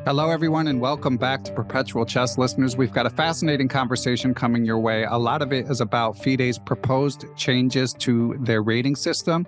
Hello, everyone, and welcome back to Perpetual Chess listeners. We've got a fascinating conversation coming your way. A lot of it is about FIDE's proposed changes to their rating system.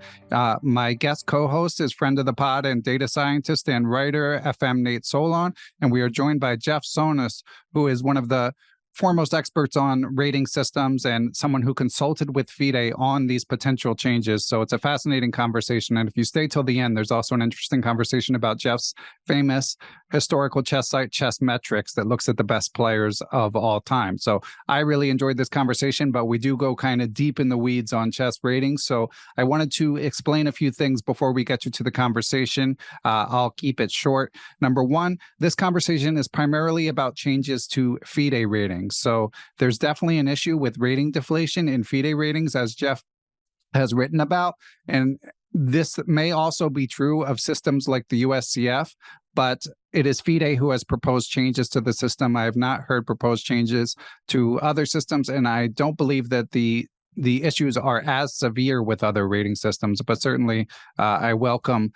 My guest co-host is friend of the pod and data scientist and writer, FM Nate Solon, and we are joined by Jeff Sonas, who is one of the foremost experts on rating systems and someone who consulted with FIDE on these potential changes. So it's a fascinating conversation. And if you stay till the end, there's also an interesting conversation about Jeff's famous historical chess site, Chessmetrics, that looks at the best players of all time. So I really enjoyed this conversation, but we do go kind of deep in the weeds on chess ratings. So I wanted to explain a few things before we get you to the conversation. I'll keep it short. Number one, this conversation is primarily about changes to FIDE ratings. So there's definitely an issue with rating deflation in FIDE ratings, as Jeff has written about. And this may also be true of systems like the USCF, but it is FIDE who has proposed changes to the system. I have not heard proposed changes to other systems, and I don't believe that the issues are as severe with other rating systems, but certainly I welcome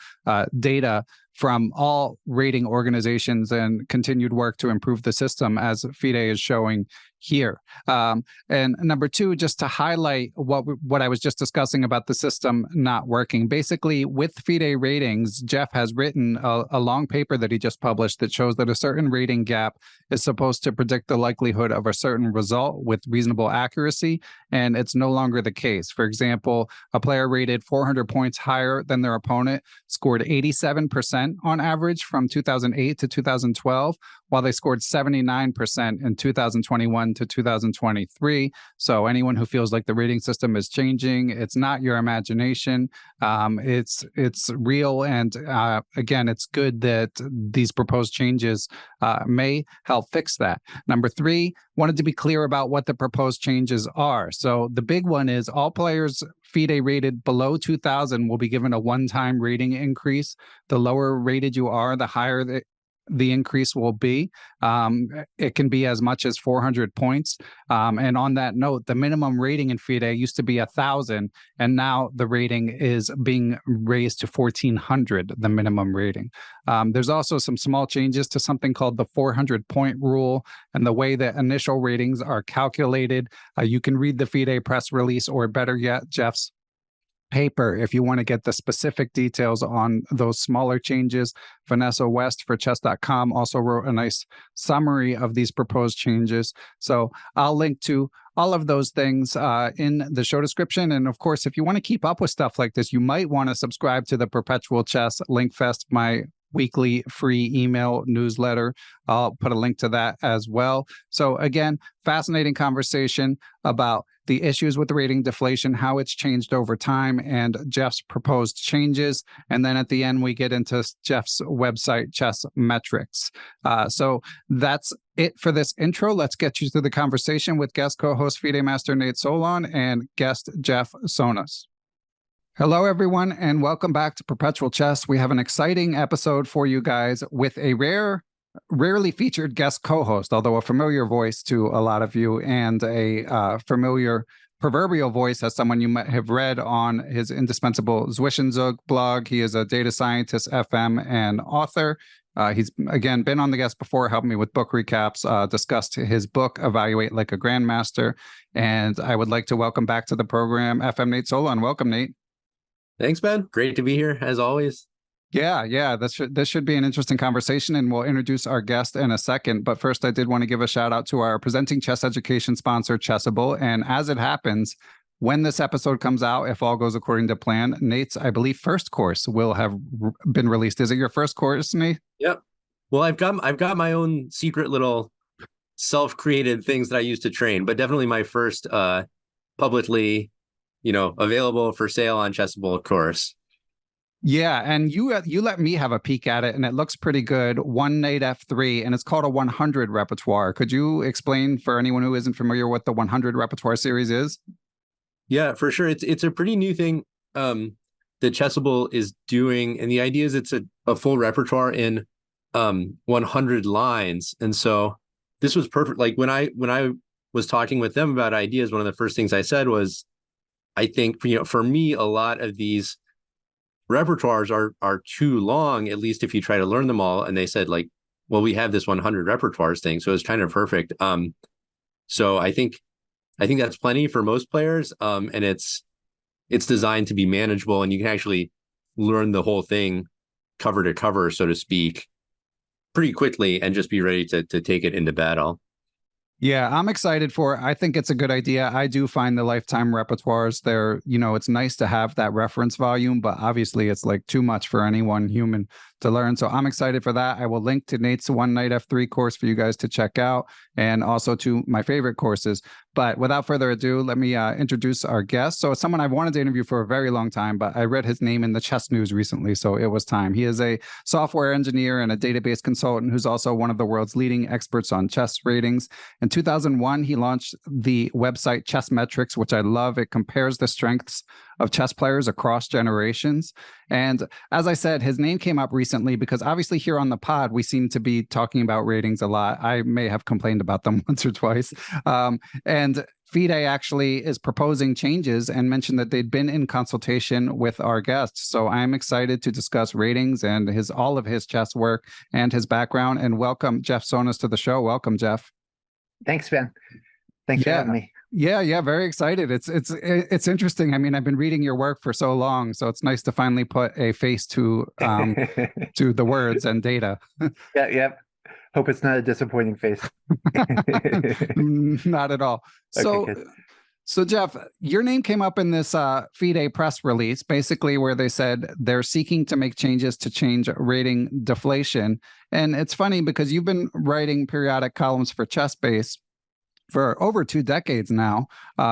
data from all rating organizations and continued work to improve the system, as FIDE is showing here. And number two, just to highlight what I was just discussing about the system not working. Basically, with FIDE ratings, Jeff has written a long paper that he just published that shows that a certain rating gap is supposed to predict the likelihood of a certain result with reasonable accuracy, and it's no longer the case. For example, a player rated 400 points higher than their opponent scored 87% on average from 2008 to 2012, while they scored 79% in 2021 to 2023. So anyone who feels like the rating system is changing, it's not your imagination. It's real. And again, it's good that these proposed changes may help fix that. Number three, wanted to be clear about what the proposed changes are. So the big one is all players FIDE rated below 2000 will be given a one-time rating increase. The lower rated you are, the higher the increase will be. It can be as much as 400 points. And on that note, the minimum rating in FIDE used to be 1,000, and now the rating is being raised to 1,400, the minimum rating. There's also some small changes to something called the 400-point rule and the way that initial ratings are calculated. You can read the FIDE press release, or better yet, Jeff's paper if you want to get the specific details on those smaller changes. Vanessa West for chess.com also wrote a nice summary of these proposed changes. So I'll link to all of those things in the show description. And of course, if you want to keep up with stuff like this, you might want to subscribe to the Perpetual Chess Linkfest, my weekly free email newsletter. I'll put a link to that as well. So again, fascinating conversation about the issues with the rating deflation, how it's changed over time, and Jeff's proposed changes. And then at the end, we get into Jeff's website, Chessmetrics. So that's it for this intro. Let's get you through the conversation with guest co-host FIDE Master Nate Solon and guest Jeff Sonas. Hello, everyone, and welcome back to Perpetual Chess. We have an exciting episode for you guys with a rarely featured guest co-host, although a familiar voice to a lot of you, and a familiar proverbial voice as someone you might have read on his indispensable Zwischenzug blog. He is a data scientist, FM, and author. He's, again, been on the guest before, helped me with book recaps, discussed his book, Evaluate Like a Grandmaster. And I would like to welcome back to the program FM Nate Solon. Welcome, Nate. Thanks, Ben. Great to be here, as always. Yeah. This should be an interesting conversation, and we'll introduce our guest in a second. But first, I did want to give a shout out to our presenting chess education sponsor, Chessable. And as it happens, when this episode comes out, if all goes according to plan, Nate's, I believe, first course will have been released. Is it your first course, Nate? Yep. Well, I've got my own secret little self-created things that I use to train, but definitely my first publicly, available for sale on Chessable course. Yeah, and you let me have a peek at it, and it looks pretty good. One Nate F3, and it's called a 100 repertoire. Could you explain for anyone who isn't familiar what the 100 repertoire series is? Yeah, for sure. It's a pretty new thing that Chessable is doing, and the idea is it's a full repertoire in 100 lines. And so this was perfect. Like when I was talking with them about ideas, one of the first things I said was, I think for me, a lot of these repertoires are too long, at least if you try to learn them all. And they said, like, well, we have this 100 repertoires thing, so it's kind of perfect. So I think that's plenty for most players, and it's designed to be manageable, and you can actually learn the whole thing cover to cover, so to speak, pretty quickly, and just be ready to take it into battle. Yeah, I'm excited for it. I think it's a good idea. I do find the lifetime repertoires there, it's nice to have that reference volume, but obviously it's like too much for any one human to learn. So I'm excited for that. I will link to Nate's One Night F3 course for you guys to check out, and also to my favorite courses. But without further ado, let me introduce our guest. So it's someone I've wanted to interview for a very long time, but I read his name in the chess news recently, so it was time. He is a software engineer and a database consultant who's also one of the world's leading experts on chess ratings. In 2001, he launched the website Chessmetrics, which I love. It compares the strengths of chess players across generations. And as I said, his name came up recently because obviously here on the pod, we seem to be talking about ratings a lot. I may have complained about them once or twice. And FIDE actually is proposing changes and mentioned that they'd been in consultation with our guests. So I'm excited to discuss ratings and all of his chess work and his background, and welcome Jeff Sonas to the show. Welcome, Jeff. Thanks, Ben. Thanks for having me. Yeah, very excited. It's interesting. I mean, I've been reading your work for so long, so it's nice to finally put a face to to the words and data. Yeah. Hope it's not a disappointing face. Not at all. Okay, So Jeff, your name came up in this FIDE press release, basically where they said they're seeking to make changes to change rating deflation. And it's funny because you've been writing periodic columns for ChessBase for over 2 decades now,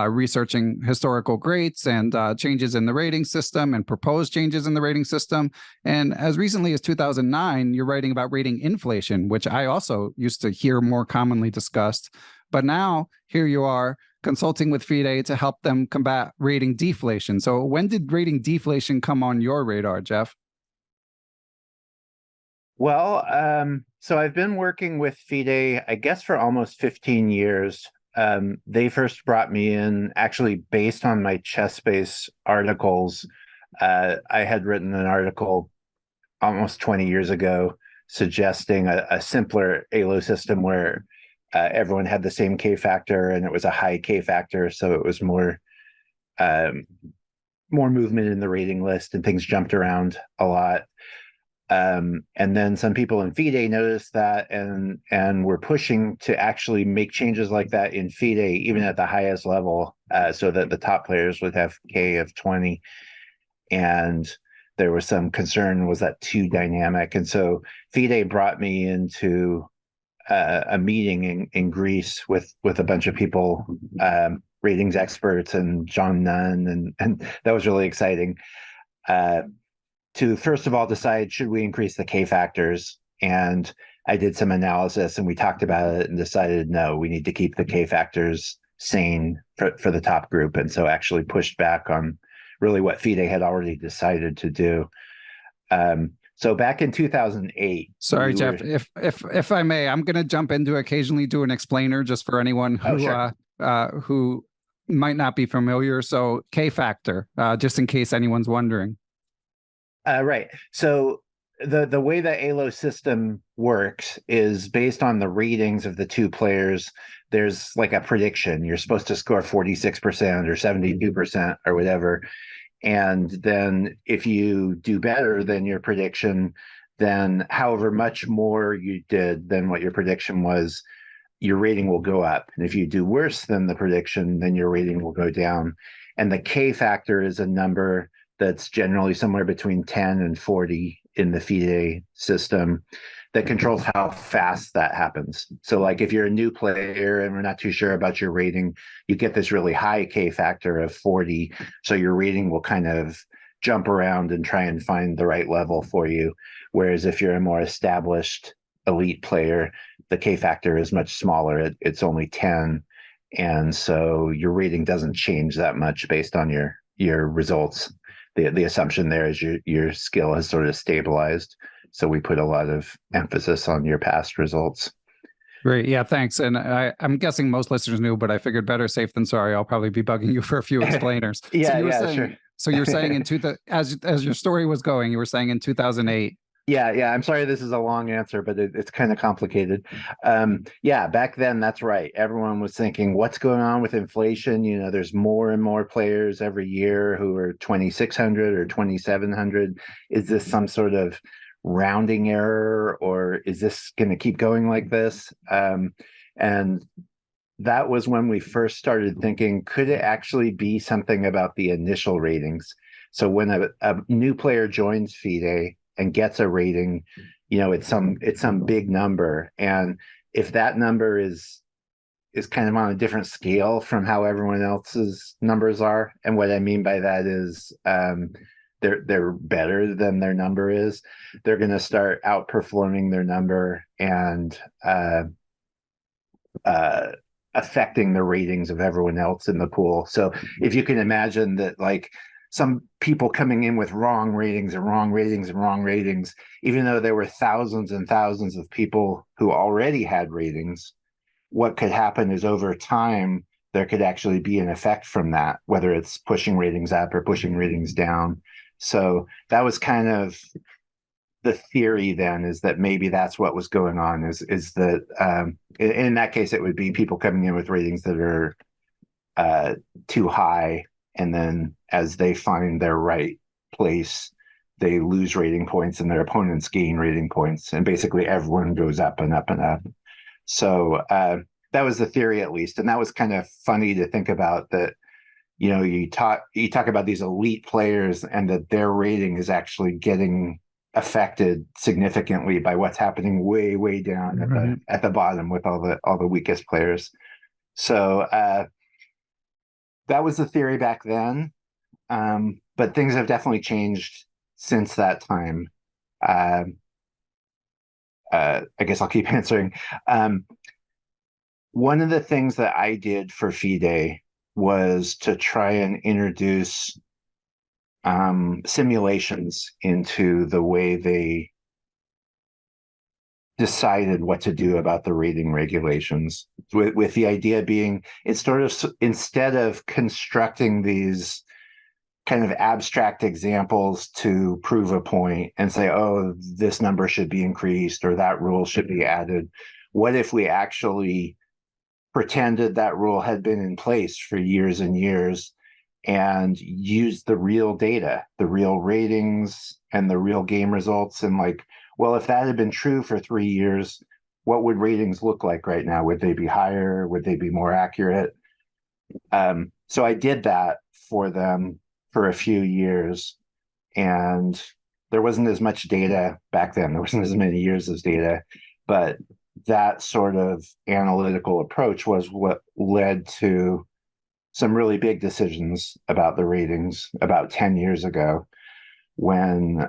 researching historical greats and changes in the rating system and proposed changes in the rating system. And as recently as 2009, you're writing about rating inflation, which I also used to hear more commonly discussed. But now here you are consulting with FIDE to help them combat rating deflation. So when did rating deflation come on your radar, Jeff? Well, so I've been working with FIDE, I guess, for almost 15 years. They first brought me in actually based on my ChessBase articles. I had written an article almost 20 years ago suggesting a simpler ALO system where everyone had the same K factor and it was a high K factor, so it was more movement in the rating list and things jumped around a lot. And then some people in FIDE noticed that and were pushing to actually make changes like that in FIDE, even at the highest level, so that the top players would have K of 20. And there was some concern, was that too dynamic? And so FIDE brought me into a meeting in Greece with a bunch of people, ratings experts and John Nunn, and that was really exciting. To first of all decide, should we increase the K factors? And I did some analysis and we talked about it and decided, no, we need to keep the K factors sane for the top group. And so actually pushed back on really what FIDE had already decided to do. So back in 2008. Sorry, Jeff, if I may, I'm going to jump in to occasionally do an explainer just for anyone who might not be familiar. So K factor, just in case anyone's wondering. Right. So the way the ALO system works is based on the ratings of the two players. There's like a prediction. You're supposed to score 46% or 72% or whatever. And then if you do better than your prediction, then however much more you did than what your prediction was, your rating will go up. And if you do worse than the prediction, then your rating will go down. And the K factor is a number that's generally somewhere between 10 and 40 in the FIDE system that controls how fast that happens. So like if you're a new player and we're not too sure about your rating, you get this really high K factor of 40. So your rating will kind of jump around and try and find the right level for you. Whereas if you're a more established elite player, the K factor is much smaller. It's only 10. And so your rating doesn't change that much based on your results. The assumption there is your skill has sort of stabilized. So we put a lot of emphasis on your past results. Great. Yeah, thanks. And I'm guessing most listeners knew, but I figured better safe than sorry. I'll probably be bugging you for a few explainers. Sure. So you're saying as your story was going, you were saying in 2008, Yeah. I'm sorry this is a long answer, but it's kind of complicated. Yeah, back then, that's right. Everyone was thinking, what's going on with inflation? There's more and more players every year who are 2,600 or 2,700. Is this some sort of rounding error, or is this going to keep going like this? And that was when we first started thinking, could it actually be something about the initial ratings? So when a new player joins FIDE and gets a rating, it's some big number. And if that number is kind of on a different scale from how everyone else's numbers are, and what I mean by that is they're better than their number is, they're going to start outperforming their number and affecting the ratings of everyone else in the pool. So if you can imagine that, like, some people coming in with wrong ratings and wrong ratings and wrong ratings, even though there were thousands and thousands of people who already had ratings, what could happen is over time, there could actually be an effect from that, whether it's pushing ratings up or pushing ratings down. So that was kind of the theory then, is that maybe that's what was going on, is that in that case it would be people coming in with ratings that are too high, and then as they find their right place, they lose rating points and their opponents gain rating points, and basically everyone goes up and up and up. So that was the theory, at least, and that was kind of funny to think about, that you talk about these elite players and that their rating is actually getting affected significantly by what's happening way down at the bottom with all the weakest players. So that was the theory back then, but things have definitely changed since that time. I guess I'll keep answering. One of the things that I did for FIDE was to try and introduce simulations into the way they decided what to do about the rating regulations, with the idea being, instead of constructing these kind of abstract examples to prove a point and say, oh, this number should be increased or that rule should be added, what if we actually pretended that rule had been in place for years and years and used the real data, the real ratings and the real game results, and like, well, if that had been true for 3 years, what would ratings look like right now? Would they be higher? Would they be more accurate? So I did that for them for a few years, and there wasn't as much data back then. There wasn't as many years of data, but that sort of analytical approach was what led to some really big decisions about the ratings about 10 years ago, when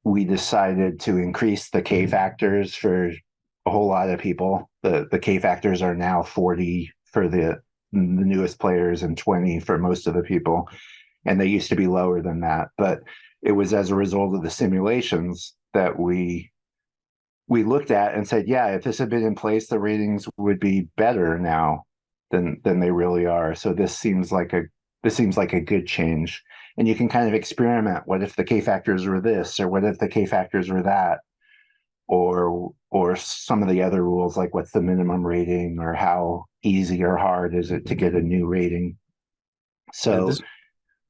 we decided to increase the K factors for a whole lot of people. The K factors are now 40 for the newest players and 20 for most of the people. And they used to be lower than that. But it was as a result of the simulations that we looked at and said, yeah, if this had been in place, the ratings would be better now than they really are. So this seems like a good change. And you can kind of experiment. What if the K factors were this, or what if the K factors were that, or some of the other rules, like what's the minimum rating, or how easy or hard is it to get a new rating? So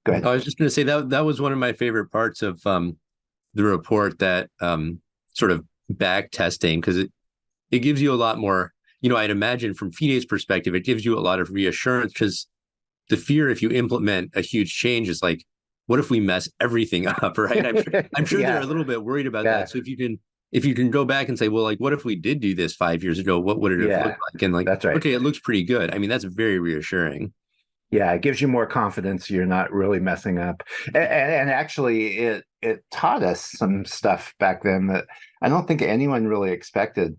go ahead. I was just going to say that was one of my favorite parts of the report, that sort of back testing, because it gives you a lot more, I'd imagine from FIDE's perspective, it gives you a lot of reassurance, because the fear if you implement a huge change is like, what if we mess everything up, right? I'm sure Yeah. they're a little bit worried about that. So if you can go back and say, well, like, what if we did do this 5 years ago? What would it have looked like? And like, that's right. Okay, it looks pretty good. I mean, that's very reassuring. Yeah, it gives you more confidence you're not really messing up. And actually, it taught us some stuff back then that I don't think anyone really expected.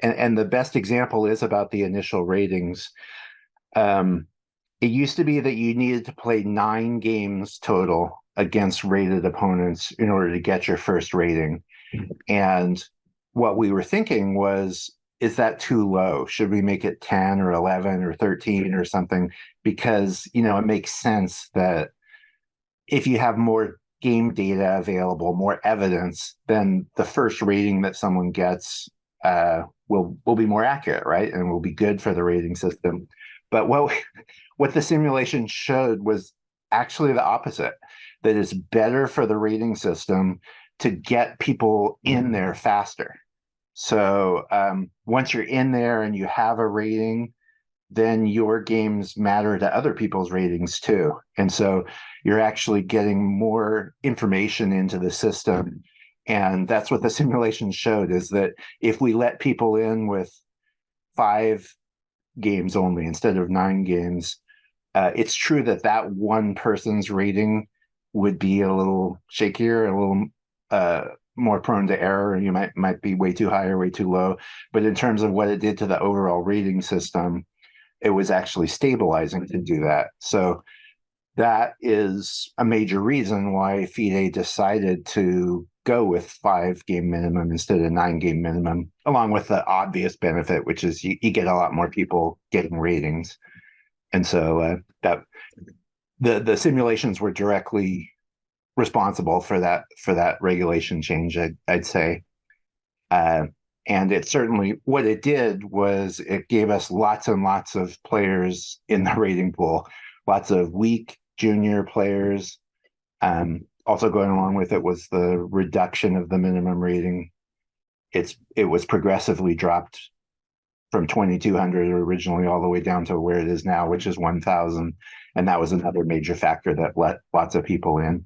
And the best example is about the initial ratings. It used to be that you needed to play 9 games total against rated opponents in order to get your first rating. And what we were thinking was, is that too low? Should we make it 10 or 11 or 13 or something? Because, it makes sense that if you have more game data available, more evidence, then the first rating that someone gets will be more accurate, right? And will be good for the rating system. But what the simulation showed was actually the opposite, that it's better for the rating system to get people in there faster. So once you're in there and you have a rating, then your games matter to other people's ratings too. And so you're actually getting more information into the system. And that's what the simulation showed, is that if we let people in with 5 games only instead of 9 games, it's true that that one person's rating would be a little shakier, a little more prone to error, and you might be way too high or way too low. But in terms of what it did to the overall rating system, it was actually stabilizing to do that. So that is a major reason why FIDE decided to go with 5 game minimum instead of 9 game minimum, along with the obvious benefit, which is you get a lot more people getting ratings. And so that the simulations were directly responsible for that regulation change, I'd say. And it certainly, what it did was it gave us lots and lots of players in the rating pool, lots of weak junior players. Also going along with it was the reduction of the minimum rating. It was progressively dropped from 2,200 originally all the way down to where it is now, which is 1,000. And that was another major factor that let lots of people in.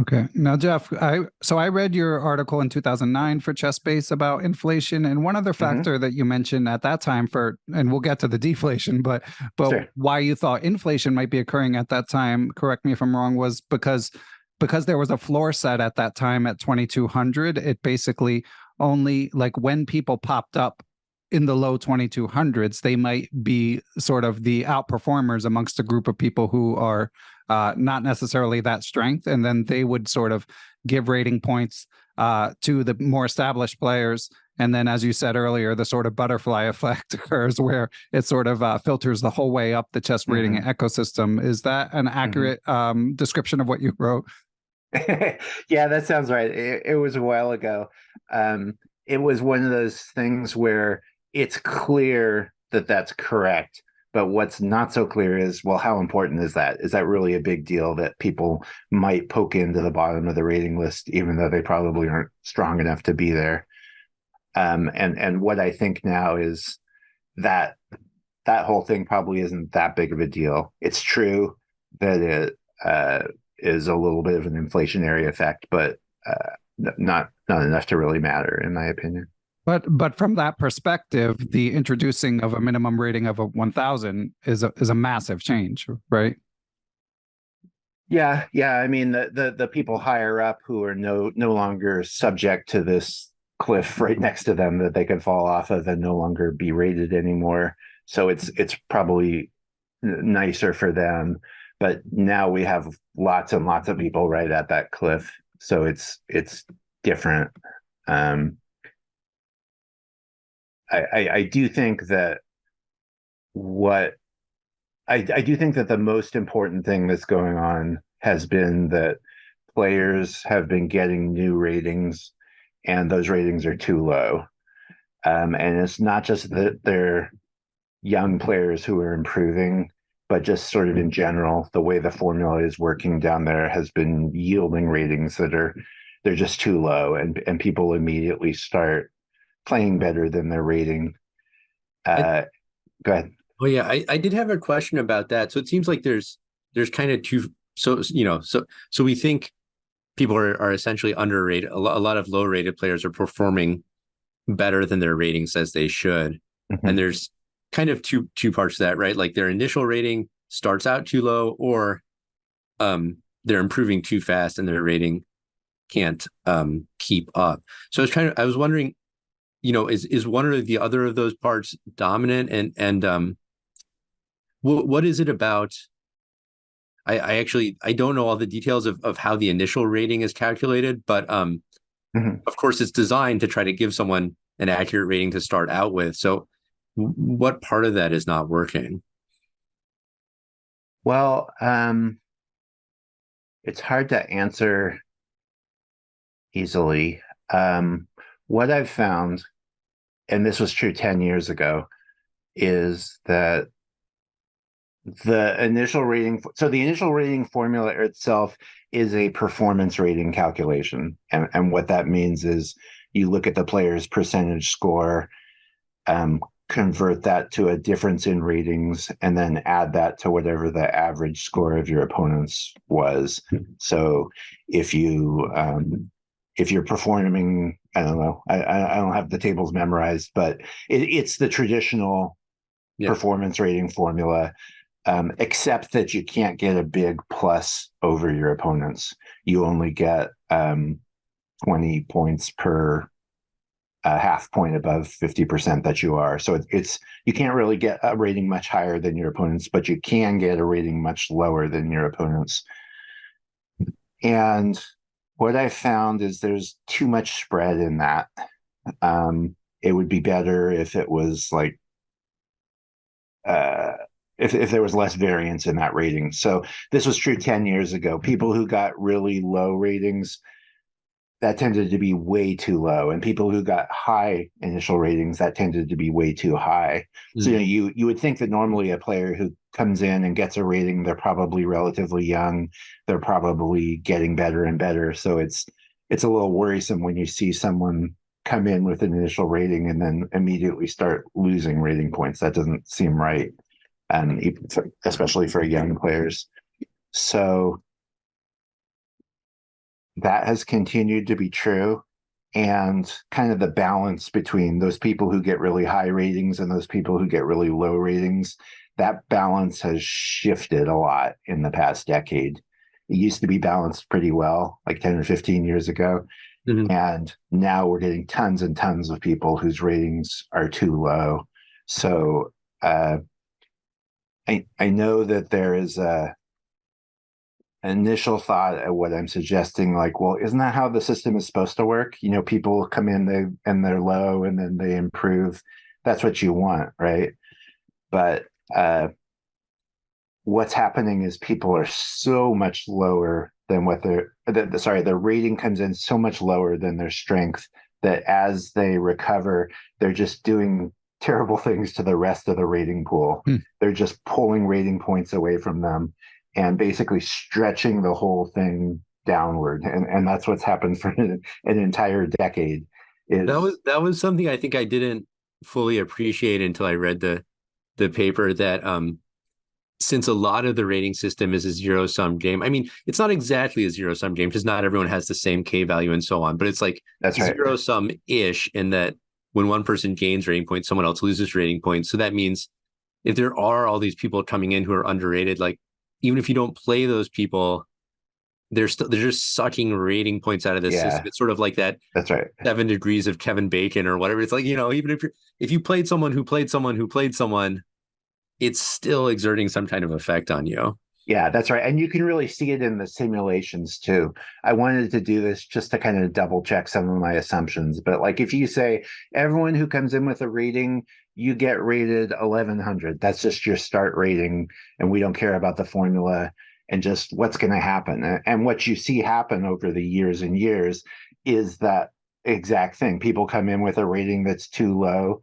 Okay. Now, Jeff, I read your article in 2009 for ChessBase about inflation, and one other factor that you mentioned at that time and we'll get to the deflation, but sure, why you thought inflation might be occurring at that time, correct me if I'm wrong, was because there was a floor set at that time at 2,200. It basically only, like, when people popped up in the low 2,200s, they might be sort of the outperformers amongst a group of people who are not necessarily that strength, and then they would sort of give rating points to the more established players. And then, as you said earlier, the sort of butterfly effect occurs where it sort of filters the whole way up the chess rating ecosystem. Is that an accurate description of what you wrote? Yeah, that sounds right. It was a while ago. It was one of those things where it's clear that that's correct. But what's not so clear is, well, how important is that? Is that really a big deal that people might poke into the bottom of the rating list, even though they probably aren't strong enough to be there? And what I think now is that whole thing probably isn't that big of a deal. It's true that it is a little bit of an inflationary effect, but not enough to really matter, in my opinion. But from that perspective, the introducing of a minimum rating of 1,000 is a massive change, right? Yeah. I mean, the people higher up who are no longer subject to this cliff right next to them that they can fall off of and no longer be rated anymore. So it's probably nicer for them. But now we have lots and lots of people right at that cliff, so it's different. I do think that I do think that the most important thing that's going on has been that players have been getting new ratings, and those ratings are too low. And it's not just that they're young players who are improving, but just sort of in general, the way the formula is working down there has been yielding ratings that they're just too low, and people immediately start playing better than their rating. Go ahead. Oh yeah, I did have a question about that. So it seems like there's kind of two. So we think people are essentially underrated. A lot of low rated players are performing better than their rating says they should, and there's kind of two parts to that, right? Like their initial rating starts out too low, or they're improving too fast and their rating can't keep up. So I was wondering, is one or the other of those parts dominant, and what is it about? I don't know all the details of how the initial rating is calculated, but of course it's designed to try to give someone an accurate rating to start out with. So what part of that is not working? Well, It's hard to answer easily. What I've found, and this was true 10 years ago, is that the initial rating, so the initial rating formula itself is a performance rating calculation. And what that means is you look at the player's percentage score, convert that to a difference in ratings, and then add that to whatever the average score of your opponents was. So if you're performing, I don't know, I don't have the tables memorized, but it's the traditional performance rating formula, except that you can't get a big plus over your opponents. You only get 20 points per half point above 50% that you are. So it's you can't really get a rating much higher than your opponents, but you can get a rating much lower than your opponents. And what I found is there's too much spread in that. It would be better if it was like if there was less variance in that rating. So this was true 10 years ago. People who got really low ratings, that tended to be way too low, and people who got high initial ratings, that tended to be way too high. So you would think that normally a player who comes in and gets a rating, they're probably relatively young, they're probably getting better and better. So it's a little worrisome when you see someone come in with an initial rating and then immediately start losing rating points. That doesn't seem right, and especially for young players. So that has continued to be true, and kind of the balance between those people who get really high ratings and those people who get really low ratings, that balance has shifted a lot in the past decade. It used to be balanced pretty well, like 10 or 15 years ago. And now we're getting tons and tons of people whose ratings are too low. So I know that there is a initial thought at what I'm suggesting, like, well, isn't that how the system is supposed to work? You know, people come in and they're low and then they improve. That's what you want, right? But what's happening is people are so much lower than what their rating comes in so much lower than their strength, that as they recover, they're just doing terrible things to the rest of the rating pool. They're just pulling rating points away from them and basically stretching the whole thing downward. And that's what's happened for an entire decade. That was something I think I didn't fully appreciate until I read the paper, that since a lot of the rating system is a zero-sum game. I mean, it's not exactly a zero-sum game because not everyone has the same K value and so on, but it's like zero-sum-ish in that when one person gains rating points, someone else loses rating points. So that means if there are all these people coming in who are underrated, like even if you don't play those people, they're just sucking rating points out of the system. It's sort of like that. That's right. 7 degrees of Kevin Bacon or whatever. It's like, you know, even if you played someone who played someone who played someone, it's still exerting some kind of effect on you. Yeah, that's right. And you can really see it in the simulations too. I wanted to do this just to kind of double check some of my assumptions. But like if you say everyone who comes in with a rating, you get rated 1100. That's just your start rating. And we don't care about the formula and just what's going to happen. And what you see happen over the years and years is that exact thing. People come in with a rating that's too low.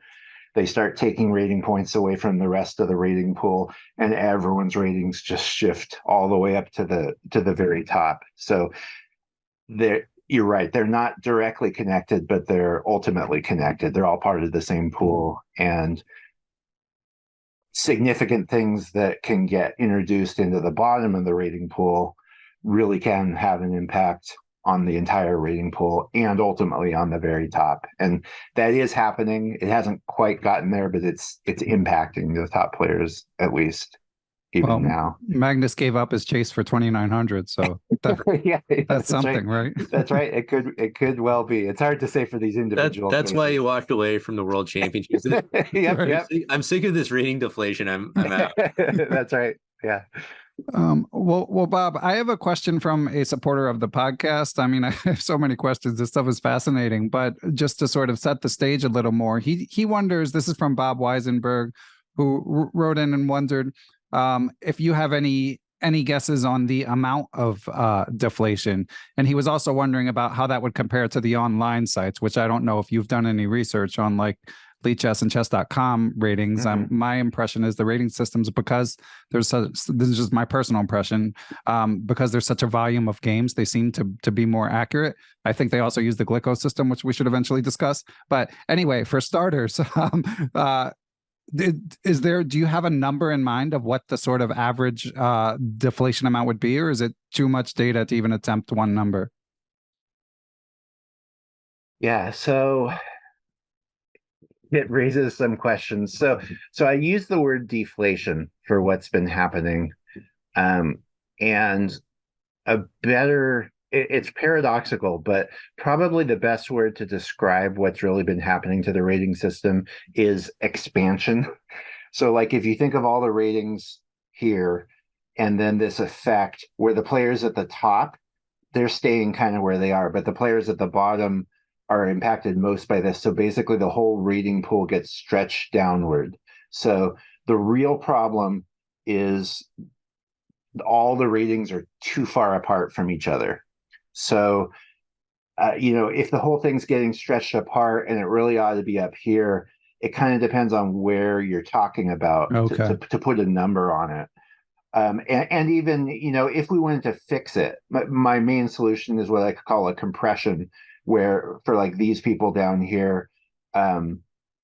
They start taking rating points away from the rest of the rating pool, and everyone's ratings just shift all the way up to the very top. So you're right. They're not directly connected, but they're ultimately connected. They're all part of the same pool, and significant things that can get introduced into the bottom of the rating pool really can have an impact on the entire rating pool and ultimately on the very top. And that is happening. It hasn't quite gotten there, but it's impacting the top players, at least even now. Magnus gave up his chase for 2,900. So that's something, right? That's right. It could well be. It's hard to say for these individuals. That's why he walked away from the World Championships. Yep. I'm sick of this rating deflation. I'm out. That's right. Yeah. Well, Bob, I have a question from a supporter of the podcast. I mean, I have so many questions. This stuff is fascinating, but just to sort of set the stage a little more, he wonders, this is from Bob Weisenberg, who wrote in and wondered if you have any any guesses on the amount of deflation? And he was also wondering about how that would compare to the online sites, which I don't know if you've done any research on, like Chess and chess.com ratings. My impression is the rating systems, because this is just my personal impression, because there's such a volume of games, they seem to be more accurate. I think they also use the Glicko system, which we should eventually discuss. But anyway, for starters, do you have a number in mind of what the sort of average deflation amount would be, or is it too much data to even attempt one number? Yeah, so it raises some questions. So I use the word deflation for what's been happening. And it's paradoxical, but probably the best word to describe what's really been happening to the rating system is expansion. So like if you think of all the ratings here, and then this effect where the players at the top, they're staying kind of where they are, but the players at the bottom are impacted most by this. So basically the whole rating pool gets stretched downward. So the real problem is all the ratings are too far apart from each other. So, if the whole thing's getting stretched apart and it really ought to be up here, it kind of depends on where you're talking about to put a number on it. And even, if we wanted to fix it, my main solution is what I could call a compression, where for like these people down here,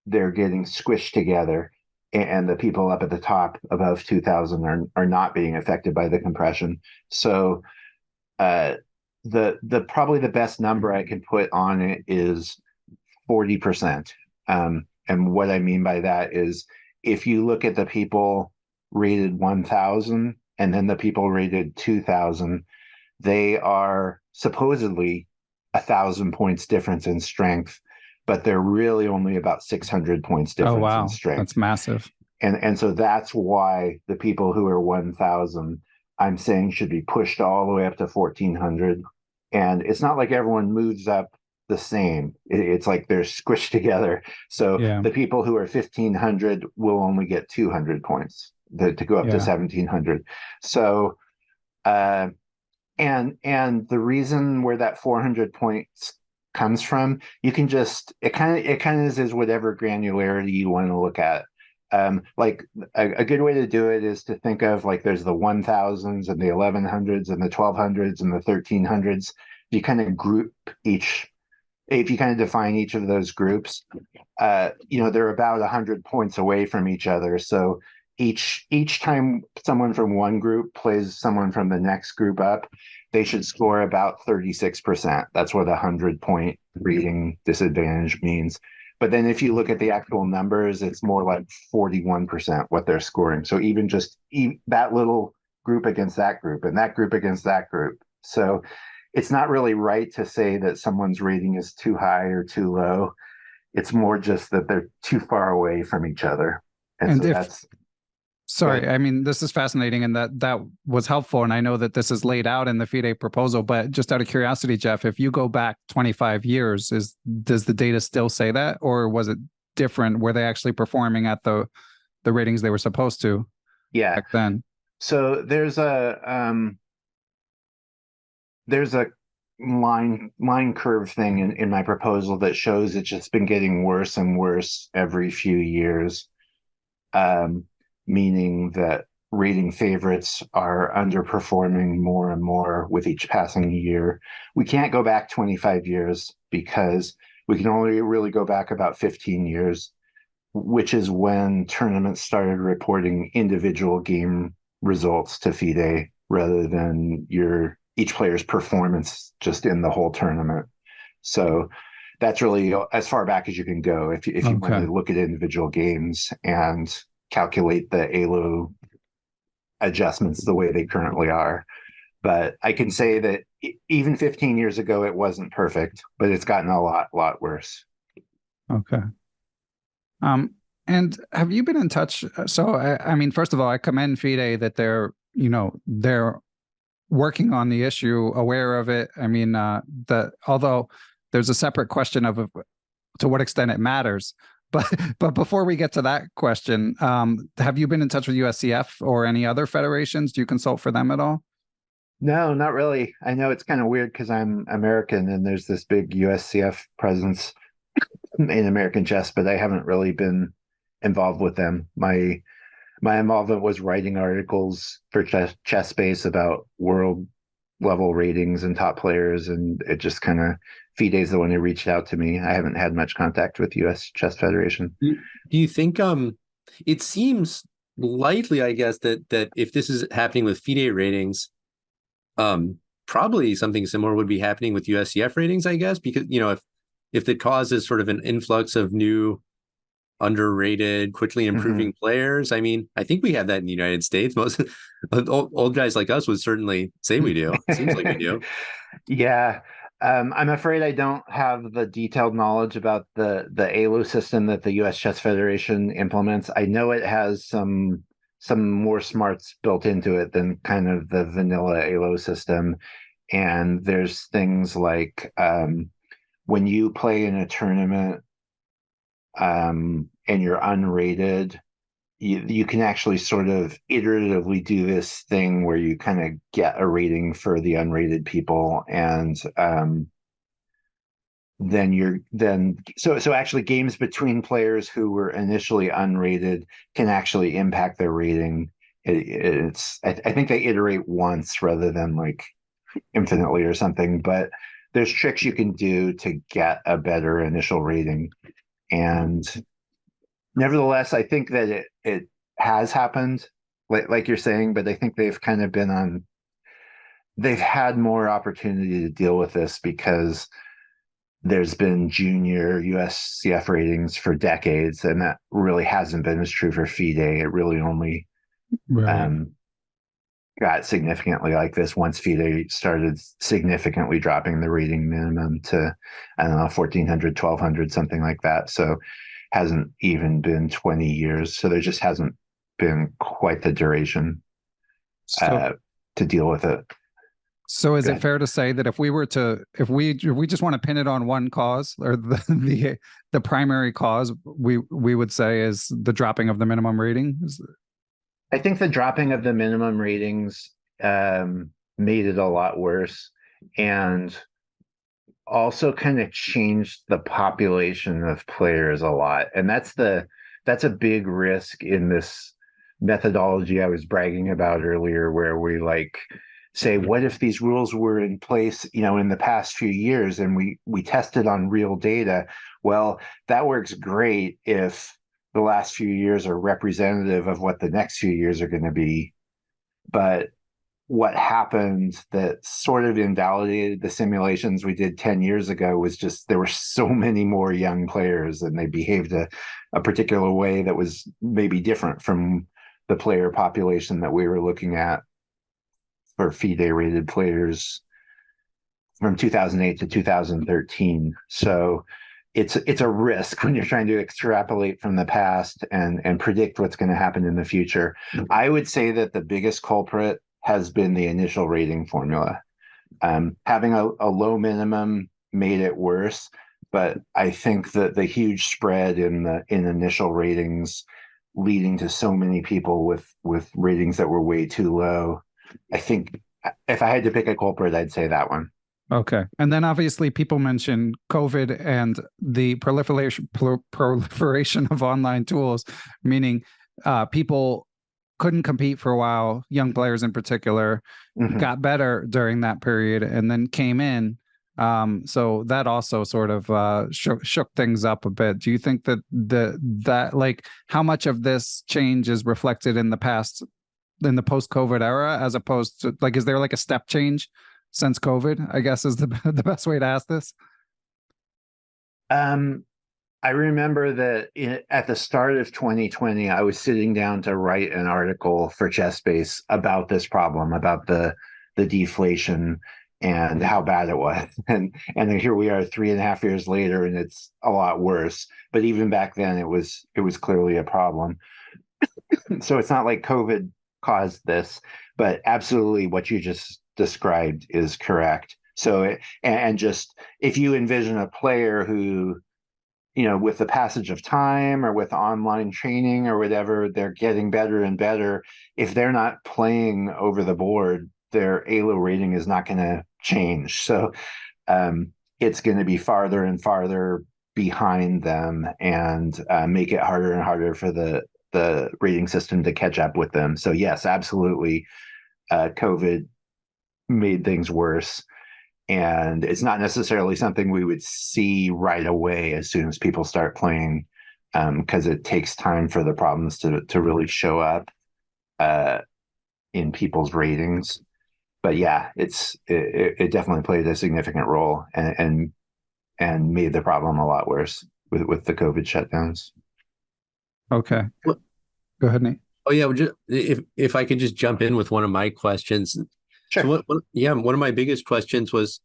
they're getting squished together, and the people up at the top above 2000 are not being affected by the compression. So the probably the best number I can put on it is 40%. And what I mean by that is if you look at the people rated 1000 and then the people rated 2000, they are supposedly 1,000 points difference in strength, but they're really only about 600 points difference in strength. That's massive. And so that's why the people who are 1,000, I'm saying, should be pushed all the way up to 1,400. And it's not like everyone moves up the same. It's like they're squished together. So the people who are 1,500 will only get 200 points to go up to 1,700. So, and the reason where that 400 points comes from, you can just, it kind of is whatever granularity you want to look at. Like a good way to do it is to think of like there's the 1000s and the 1100s and the 1200s and the 1300s. You kind of group each, if you kind of define each of those groups, they're about 100 points away from each other. So each time someone from one group plays someone from the next group up, they should score about 36%. That's what a 100-point reading disadvantage means. But then if you look at the actual numbers, it's more like 41% what they're scoring. So even just that little group against that group and that group against that group. So it's not really right to say that someone's rating is too high or too low. It's more just that they're too far away from each other. And so that's... Sorry, I mean, this is fascinating, and that was helpful. And I know that this is laid out in the FIDE proposal, but just out of curiosity, Jeff, if you go back 25 years, does the data still say that, or was it different? Were they actually performing at the ratings they were supposed to back then? So there's a line curve thing in my proposal that shows it's just been getting worse and worse every few years. Meaning that rating favorites are underperforming more and more with each passing year. We can't go back 25 years because we can only really go back about 15 years, which is when tournaments started reporting individual game results to FIDE rather than each player's performance just in the whole tournament. So that's really as far back as you can go if you want to look at individual games and calculate the ALO adjustments the way they currently are. But I can say that even 15 years ago, it wasn't perfect, but it's gotten a lot worse. Okay. And have you been in touch? So, I mean, first of all, I commend FIDE that they're working on the issue, aware of it. I mean, although there's a separate question of to what extent it matters. but before we get to that question, have you been in touch with USCF or any other federations? Do you consult for them at all? No, not really. I know it's kind of weird because I'm American and there's this big USCF presence in American chess, but I haven't really been involved with them. My involvement was writing articles for Chess Space about world level ratings and top players, and it just kind of FIDE's the one who reached out to me. I haven't had much contact with US Chess Federation. Do you think it seems likely, I guess, that if this is happening with FIDE ratings, probably something similar would be happening with USCF ratings, I guess, because if it causes sort of an influx of new underrated, quickly improving players. I mean, I think we have that in the United States. Most old guys like us would certainly say we do. It seems like we do. Yeah. I'm afraid I don't have the detailed knowledge about the ALO system that the US Chess Federation implements. I know it has some more smarts built into it than kind of the vanilla ALO system. And there's things like when you play in a tournament and you're unrated, you can actually sort of iteratively do this thing where you kind of get a rating for the unrated people, and so actually games between players who were initially unrated can actually impact their rating. I think they iterate once rather than like infinitely or something, but there's tricks you can do to get a better initial rating. And nevertheless, I think that it has happened, like you're saying, but I think they've kind of they've had more opportunity to deal with this because there's been junior USCF ratings for decades, and that really hasn't been as true for FIDE. It really only got significantly like this once FIDE started significantly dropping the rating minimum to, I don't know, 1,400, 1,200, something like that. So hasn't even been 20 years. So there just hasn't been quite the duration to deal with it. So is it fair to say that if we just want to pin it on one cause, or the primary cause, we would say is the dropping of the minimum rating? I think the dropping of the minimum ratings made it a lot worse, and also kind of changed the population of players a lot. And that's a big risk in this methodology I was bragging about earlier, where we like say, what if these rules were in place, in the past few years, and we tested on real data? Well, that works great if the last few years are representative of what the next few years are going to be. But what happened that sort of invalidated the simulations we did 10 years ago was just there were so many more young players, and they behaved a particular way that was maybe different from the player population that we were looking at for FIDE rated players from 2008 to 2013. So it's a risk when you're trying to extrapolate from the past and predict what's going to happen in the future. I would say that the biggest culprit has been the initial rating formula. Having a low minimum made it worse, but I think that the huge spread in initial ratings, leading to so many people with ratings that were way too low, I think if I had to pick a culprit, I'd say that one. Okay. And then obviously people mention COVID and the proliferation of online tools, meaning people couldn't compete for a while, young players in particular, got better during that period and then came in. So that also sort of shook things up a bit. Do you think that that like how much of this change is reflected in the post-COVID era, as opposed to like, is there like a step change since COVID, I guess is the best way to ask this? I remember that at the start of 2020, I was sitting down to write an article for ChessBase about this problem, about the deflation and how bad it was. And then here we are 3.5 years later, and it's a lot worse. But even back then, it was clearly a problem. So it's not like COVID caused this, but absolutely what you just described is correct. So and just if you envision a player who with the passage of time or with online training or whatever, they're getting better and better. If they're not playing over the board, their ALO rating is not going to change. So it's going to be farther and farther behind them, and make it harder and harder for the rating system to catch up with them. So yes, absolutely, COVID made things worse. And it's not necessarily something we would see right away as soon as people start playing, because it takes time for the problems to really show up in people's ratings. But yeah, it definitely played a significant role, and made the problem a lot worse with the COVID shutdowns. Okay. Go ahead, Nate. Oh yeah, if I could just jump in with one of my questions. Sure. So one of my biggest questions was,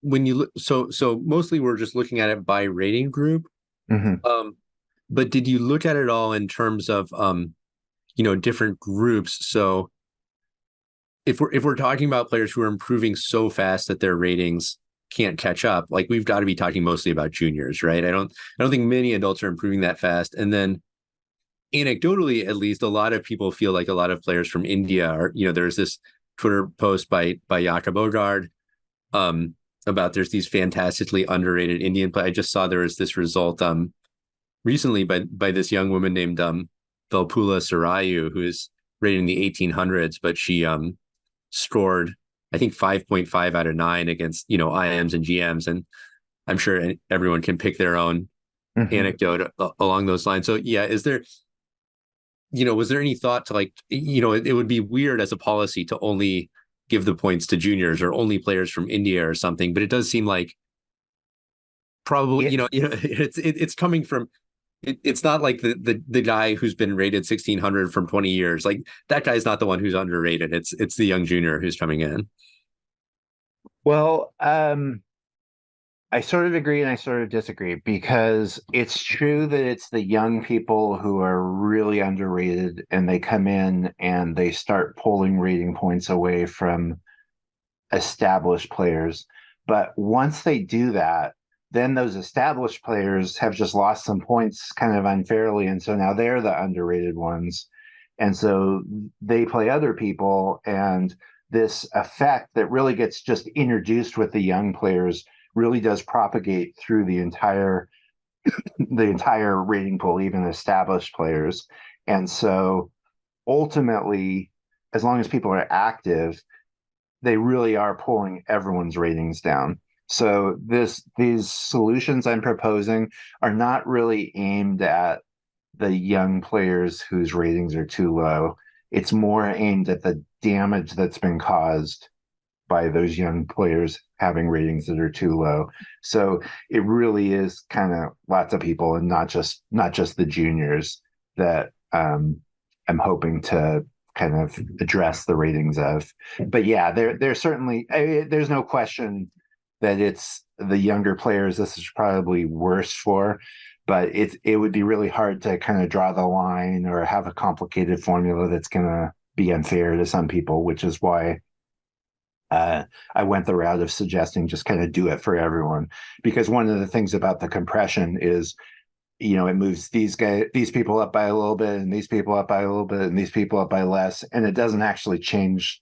when you look, so mostly we're just looking at it by rating group. Mm-hmm. But did you look at it all in terms of different groups? So if we're talking about players who are improving so fast that their ratings can't catch up, like, we've got to be talking mostly about juniors, right? I don't think many adults are improving that fast. And then anecdotally, at least, a lot of people feel like a lot of players from India are, there's this Twitter post by Aagaard about there's these fantastically underrated Indian players. I just saw there was this result recently by this young woman named Velpula Sarayu, who is rated in the 1800s, but she scored, I think, 5.5 out of 9 against IMs and GMs, and I'm sure everyone can pick their own anecdote along those lines. So yeah, is there, was there any thought to, like, it would be weird as a policy to only give the points to juniors or only players from India or something, but it does seem like probably, it's coming from, it's not like the guy who's been rated 1600 from 20 years, like, that guy's not the one who's underrated. It's the young junior who's coming in. Well, I sort of agree and I sort of disagree, because it's true that it's the young people who are really underrated, and they come in and they start pulling rating points away from established players. But once they do that, then those established players have just lost some points kind of unfairly. And so now they're the underrated ones. And so they play other people. And this effect that really gets just introduced with the young players really does propagate through the entire rating pool, even established players. And so ultimately, as long as people are active, they really are pulling everyone's ratings down. So these solutions I'm proposing are not really aimed at the young players whose ratings are too low. It's more aimed at the damage that's been caused by those young players having ratings that are too low. So it really is kind of lots of people, and not just the juniors, that I'm hoping to kind of address the ratings of. But yeah, there's certainly, there's no question that it's the younger players this is probably worse for, but it would be really hard to kind of draw the line or have a complicated formula that's going to be unfair to some people, which is why I went the route of suggesting just kind of do it for everyone. Because one of the things about the compression is, it moves these people up by a little bit, and these people up by a little bit, and these people up by less, and it doesn't actually change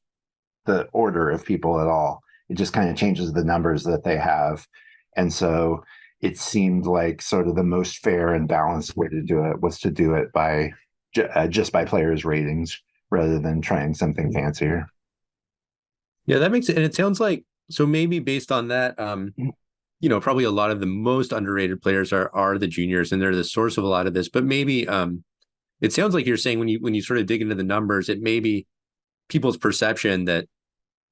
the order of people at all. It just kind of changes the numbers that they have. And so it seemed like sort of the most fair and balanced way to do it was to do it by just by players' ratings, rather than trying something fancier. Yeah, that makes it. And it sounds like, so maybe based on that, probably a lot of the most underrated players are the juniors, and they're the source of a lot of this. But maybe it sounds like you're saying, when you sort of dig into the numbers, it may be people's perception that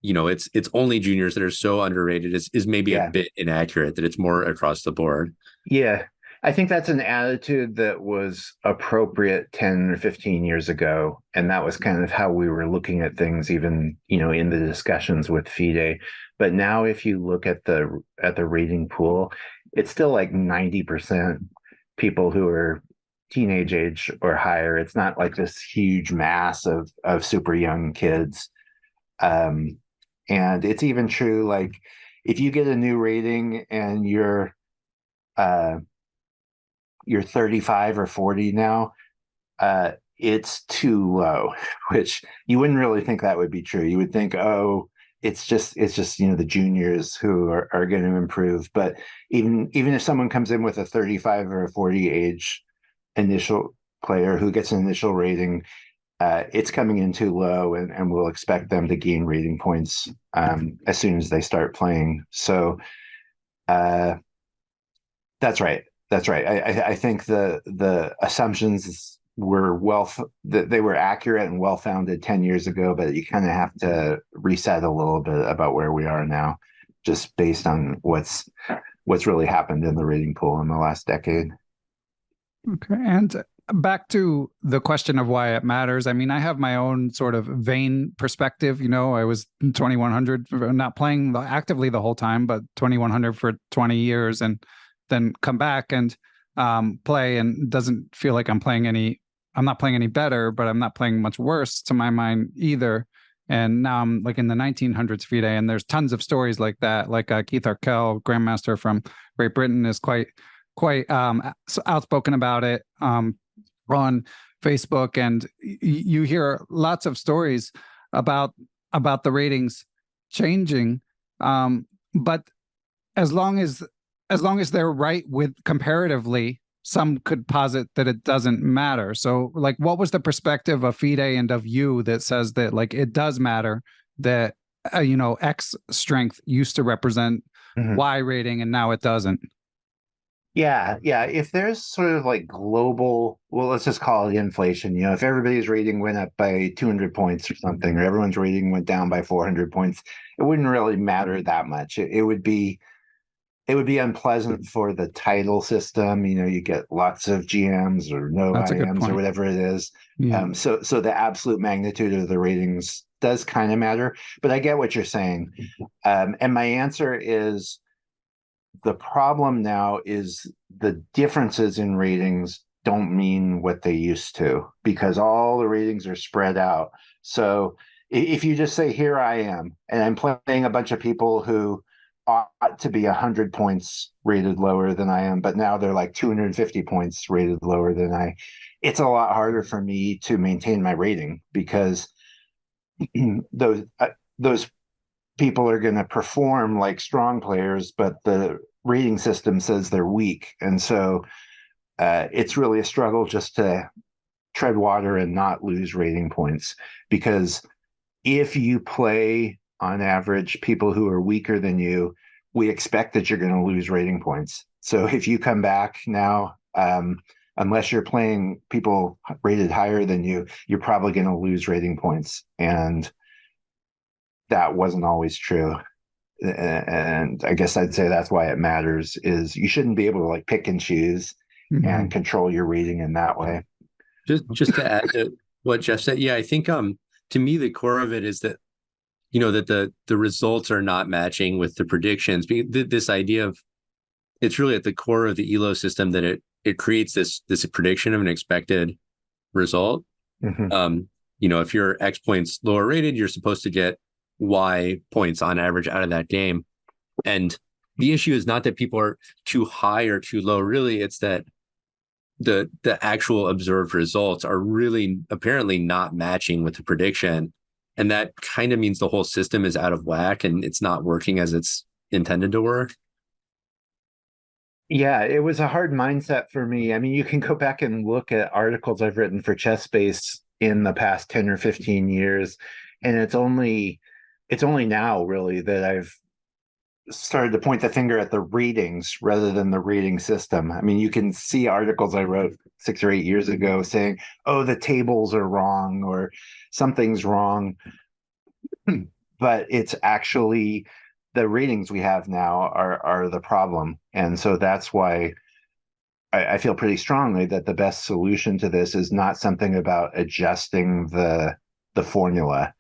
it's only juniors that are so underrated is maybe a bit inaccurate, that it's more across the board. Yeah. I think that's an attitude that was appropriate 10 or 15 years ago. And that was kind of how we were looking at things, even, in the discussions with FIDE. But now if you look at the rating pool, it's still like 90% people who are teenage age or higher. It's not like this huge mass of super young kids. And it's even true, like, if you get a new rating and you're you're 35 or 40 now, it's too low, which you wouldn't really think that would be true. You would think, oh, it's just the juniors who are going to improve. But even if someone comes in with a 35 or a 40 age initial player who gets an initial rating, it's coming in too low, and we'll expect them to gain rating points as soon as they start playing. So that's right. That's right. I think the assumptions were that they were accurate and well founded 10 years ago, but you kind of have to reset a little bit about where we are now, just based on what's really happened in the rating pool in the last decade. Okay, and back to the question of why it matters. I mean, I have my own sort of vain perspective. I was 2100, not playing actively the whole time, but 2100 for 20 years, and then come back and play, and doesn't feel like I'm not playing any better, but I'm not playing much worse to my mind either. And now I'm like in the 1900s FIDE, and there's tons of stories like that. Like Keith Arkell, Grandmaster from Great Britain, is quite outspoken about it on Facebook, and you hear lots of stories about the ratings changing. But as long as they're right with comparatively, some could posit that it doesn't matter. So, like, what was the perspective of FIDE and of you that says that, like, it does matter that X strength used to represent Y rating and now it doesn't? Yeah. If there's sort of like global, well, let's just call it inflation. If everybody's rating went up by 200 points or something, or everyone's rating went down by 400 points, it wouldn't really matter that much. It would be unpleasant for the title system. You get lots of GMs or no IMs or whatever it is. Yeah. So the absolute magnitude of the ratings does kind of matter. But I get what you're saying. And my answer is, the problem now is the differences in ratings don't mean what they used to, because all the ratings are spread out. So if you just say, here I am, and I'm playing a bunch of people who ought to be 100 points rated lower than I am, but now they're like 250 points rated lower than it's a lot harder for me to maintain my rating, because those people are going to perform like strong players, but the rating system says they're weak. And so it's really a struggle just to tread water and not lose rating points, because if you play on average people who are weaker than you, we expect that you're going to lose rating points. So if you come back now, unless you're playing people rated higher than you, you're probably going to lose rating points. And that wasn't always true. And I guess I'd say that's why it matters, is you shouldn't be able to like pick and choose and control your rating in that way. Just to add to what Jeff said, yeah, I think to me the core of it is that that the results are not matching with the predictions. This idea of, it's really at the core of the ELO system that it creates this prediction of an expected result. If you're X points lower rated, you're supposed to get Y points on average out of that game. And the issue is not that people are too high or too low. Really, it's that the actual observed results are really apparently not matching with the prediction. And that kind of means the whole system is out of whack and it's not working as it's intended to work. Yeah, it was a hard mindset for me. I mean, you can go back and look at articles I've written for ChessBase in the past 10 or 15 years, and it's only now really that I've started to point the finger at the ratings rather than the rating system. I mean, you can see articles I wrote 6 or 8 years ago saying, oh, the tables are wrong or something's wrong. But it's actually the ratings we have now are the problem. And so that's why I feel pretty strongly that the best solution to this is not something about adjusting the formula.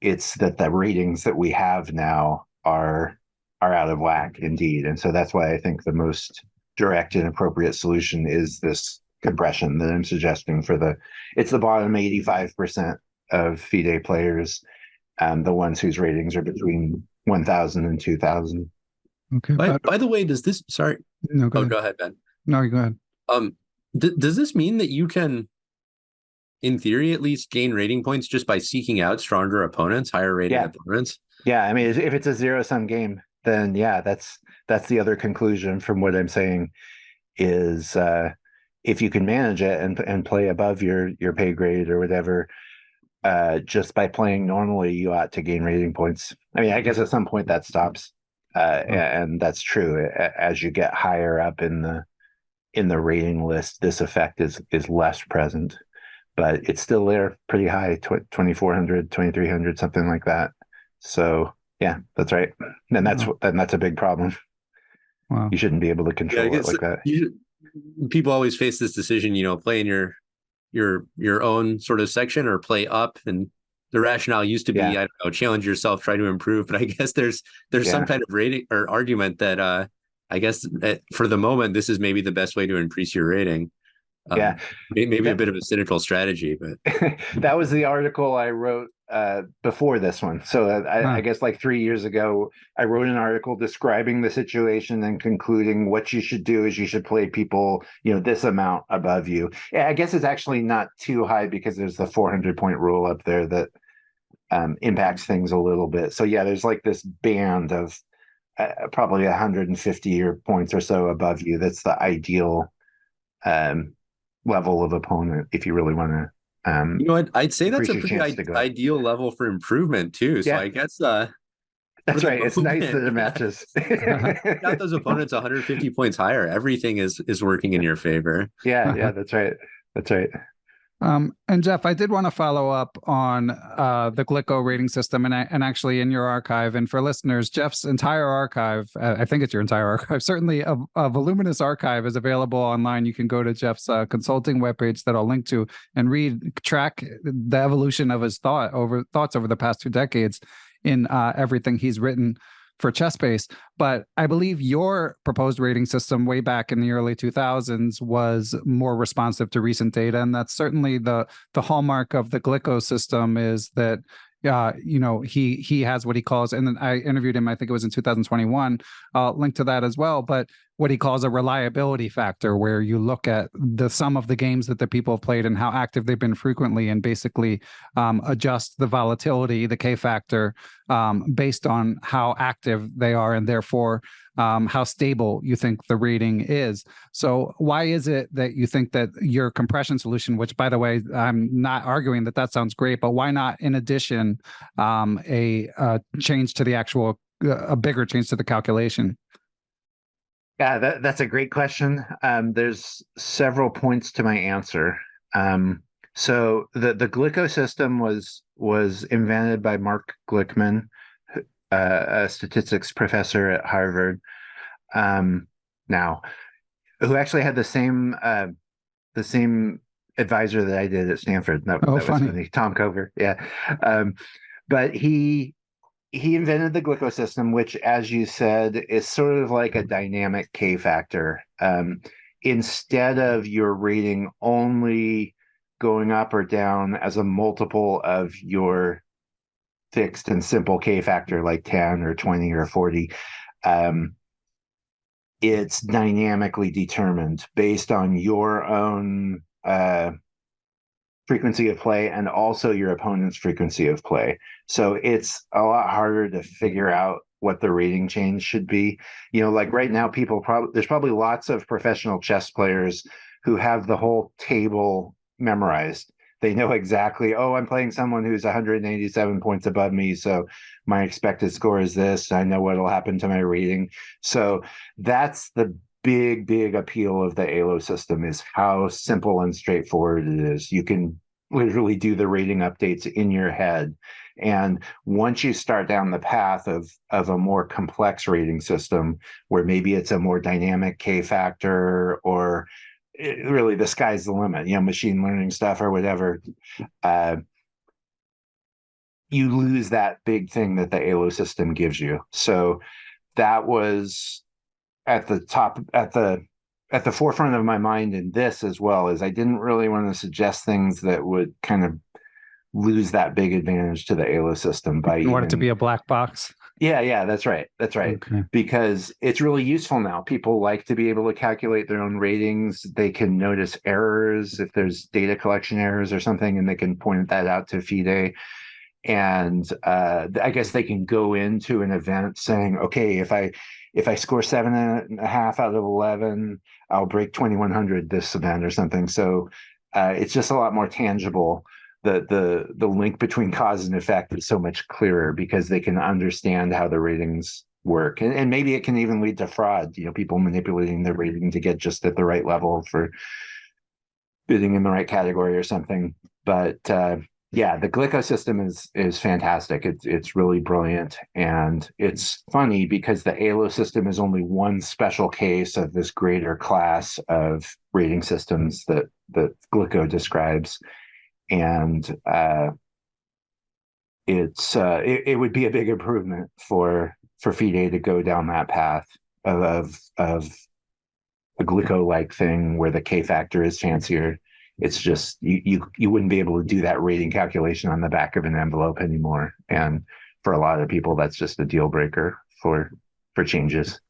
It's that the ratings that we have now are out of whack indeed. And so that's why I think the most direct and appropriate solution is this compression that I'm suggesting it's the bottom 85% of FIDE players, the ones whose ratings are between 1,000 and 2,000. Okay. By the way, does this, sorry. No, go ahead. Go ahead, Ben. No, you go ahead. Does this mean that you can, in theory at least, gain rating points just by seeking out stronger opponents, higher rated Yeah. opponents? Yeah, I mean, if it's a zero-sum game, then yeah, that's the other conclusion from what I'm saying is if you can manage it and play above your pay grade or whatever, just by playing normally, you ought to gain rating points. I mean, I guess at some point that stops, and that's true. As you get higher up in the rating list, this effect is less present, but it's still there pretty high, 2,400, 2,300, something like that. So yeah, that's right. And that's a big problem. Wow. You shouldn't be able to control it like that. People always face this decision, play in your own sort of section or play up. And the rationale used to be, I don't know, challenge yourself, try to improve. But I guess there's some kind of rating or argument that I guess for the moment, this is maybe the best way to increase your rating. Maybe a bit of a cynical strategy, but that was the article I wrote before this one. So I guess like 3 years ago, I wrote an article describing the situation and concluding what you should do is you should play people, this amount above you. I guess it's actually not too high because there's the 400-point rule up there that impacts things a little bit. So yeah, there's like this band of probably 150 points or so above you. That's the ideal level of opponent if you really want to I'd say that's a pretty ideal level for improvement too. So I guess that's right. It's nice that it matches. Got those opponents 150 points higher. Everything is working in your favor. Yeah, that's right. And Jeff, I did want to follow up on the Glicko rating system, and actually in your archive, and for listeners, Jeff's entire archive, I think it's your entire archive, certainly a voluminous archive is available online. You can go to Jeff's consulting webpage that I'll link to and track the evolution of his thoughts over the past 2 decades in everything he's written for ChessBase. But I believe your proposed rating system way back in the early 2000s was more responsive to recent data. And that's certainly the hallmark of the Glicko system is that he has what he calls, and then I interviewed him, I think it was in 2021, I'll link to that as well, but what he calls a reliability factor, where you look at the sum of the games that the people have played and how active they've been frequently, and basically adjust the volatility, the K factor, based on how active they are, and therefore how stable you think the rating is. So why is it that you think that your compression solution, which by the way, I'm not arguing that sounds great, but why not in addition a change to the actual, a bigger change to the calculation? Yeah, that's a great question. There's several points to my answer. So the Glicko system was invented by Mark Glickman, a statistics professor at Harvard, now, who actually had the same advisor that I did at Stanford. That was funny. Tom Cover. Yeah, but he invented the Glicko system, which, as you said, is sort of like a dynamic K factor. Instead of your rating only going up or down as a multiple of your fixed and simple K factor, like 10 or 20 or 40, it's dynamically determined based on your own frequency of play and also your opponent's frequency of play. So it's a lot harder to figure out what the rating change should be. Like right now, there's probably lots of professional chess players who have the whole table memorized. They know exactly, I'm playing someone who's 187 points above me, so my expected score is this. I know what'll happen to my rating. So that's the big appeal of the ALO system, is how simple and straightforward it is. You can literally do the rating updates in your head. And once you start down the path of a more complex rating system, where maybe it's a more dynamic K factor, or really the sky's the limit, machine learning stuff or whatever, you lose that big thing that the ALO system gives you. So that was at the top, at the forefront of my mind in this, as well as I didn't really want to suggest things that would kind of lose that big advantage to the ALO system by you want it to be a black box. Yeah, that's right. That's right. Okay. Because it's really useful now. People like to be able to calculate their own ratings. They can notice errors if there's data collection errors or something, and they can point that out to FIDE. And I guess they can go into an event saying, okay, if I score 7.5 out of 11, I'll break 2100 this event or something. So it's just a lot more tangible. The link between cause and effect is so much clearer because they can understand how the ratings work, and maybe it can even lead to fraud. People manipulating their rating to get just at the right level for bidding in the right category or something. But yeah, the Glicko system is fantastic. It's really brilliant, and it's funny because the ALO system is only one special case of this greater class of rating systems that Glicko describes, and it would be a big improvement for FIDE to go down that path of a Glicko-like thing where the K factor is fancier. It's just you wouldn't be able to do that rating calculation on the back of an envelope anymore, and for a lot of people, that's just a deal breaker for changes.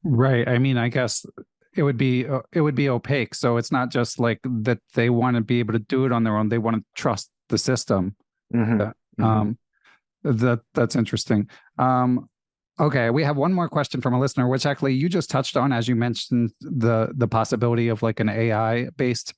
Right. I mean, I guess it would be opaque. So it's not just like that they want to be able to do it on their own. They want to trust the system. Mm-hmm. That's interesting. Okay, we have one more question from a listener, which actually you just touched on as you mentioned the possibility of like an AI based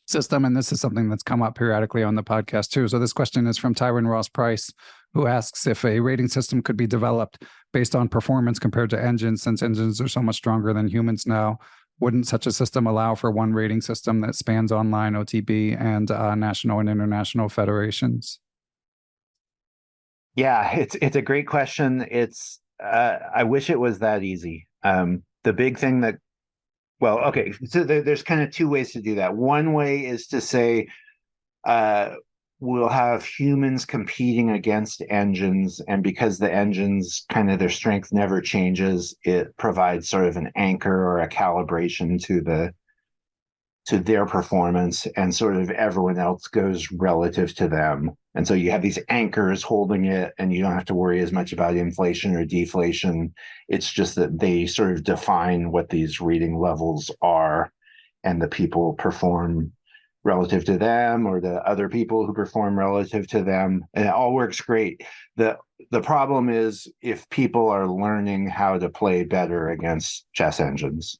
system, and this is something that's come up periodically on the podcast too. So this question is from Tyron Ross Price, who asks if a rating system could be developed based on performance compared to engines, since engines are so much stronger than humans now. Wouldn't such a system allow for one rating system that spans online, OTB, and national and international federations? Yeah, it's a great question. I wish it was that easy. The big thing that Well, okay, so there's kind of two ways to do that. One way is to say we'll have humans competing against engines, and because the engines kind of their strength never changes, it provides sort of an anchor or a calibration to their performance, and sort of everyone else goes relative to them. And so you have these anchors holding it, and you don't have to worry as much about inflation or deflation. It's just that they sort of define what these reading levels are, and the people perform relative to them, or the other people who perform relative to them, and it all works great. The problem is if people are learning how to play better against chess engines.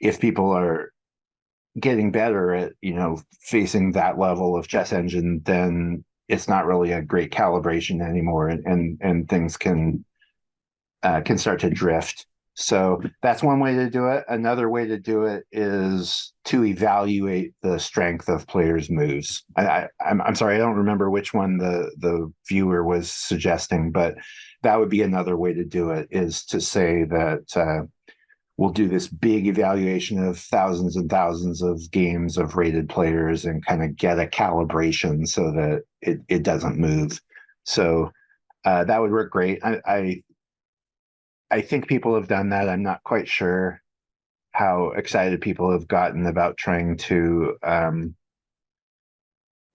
If people are getting better at facing that level of chess engine, then it's not really a great calibration anymore, and things can start to drift. So that's one way to do it. Another way to do it is to evaluate the strength of players' moves. I'm sorry, I don't remember which one the viewer was suggesting, but that would be another way to do it, is to say that we'll do this big evaluation of thousands and thousands of games of rated players and kind of get a calibration so that it doesn't move. So that would work great. I think people have done that. I'm not quite sure how excited people have gotten about trying to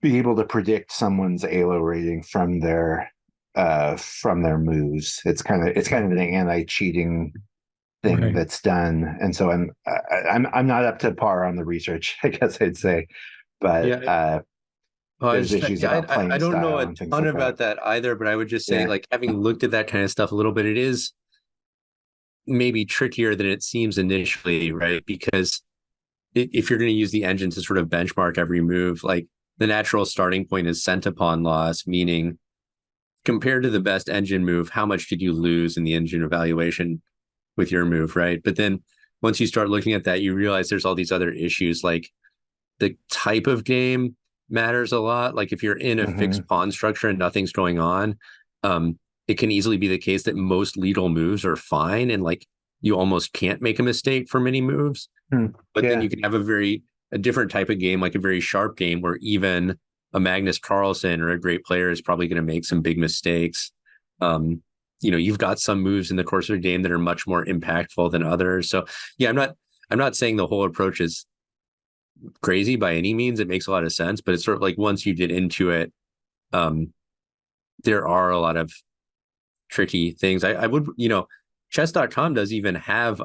be able to predict someone's ALO rating from their moves. It's kind of an anti-cheating thing Right. that's done, and so I'm not up to par on the research, I guess I'd say, but Yeah. there's issues about playing I don't know style a and things ton like about that either, but I would just say, Yeah. like, having looked at that kind of stuff a little bit, it is maybe trickier than it seems initially, right? Because if you're going to use the engine to sort of benchmark every move, like the natural starting point is centipon loss, meaning compared to the best engine move, how much did you lose in the engine evaluation with your move, right? But then once you start looking at that, you realize there's all these other issues, like the type of game matters a lot. Like if you're in a Mm-hmm. fixed pawn structure and nothing's going on, it can easily be the case that most lethal moves are fine, and like you almost can't make a mistake for many moves. But then Yeah. you can have a different type of game, like a very sharp game, where even a Magnus Carlsen or a great player is probably going to make some big mistakes. You've got some moves in the course of a game that are much more impactful than others. So yeah, I'm not saying the whole approach is crazy by any means. It makes a lot of sense, but it's sort of like once you get into it, there are a lot of tricky things. I would, chess.com does even have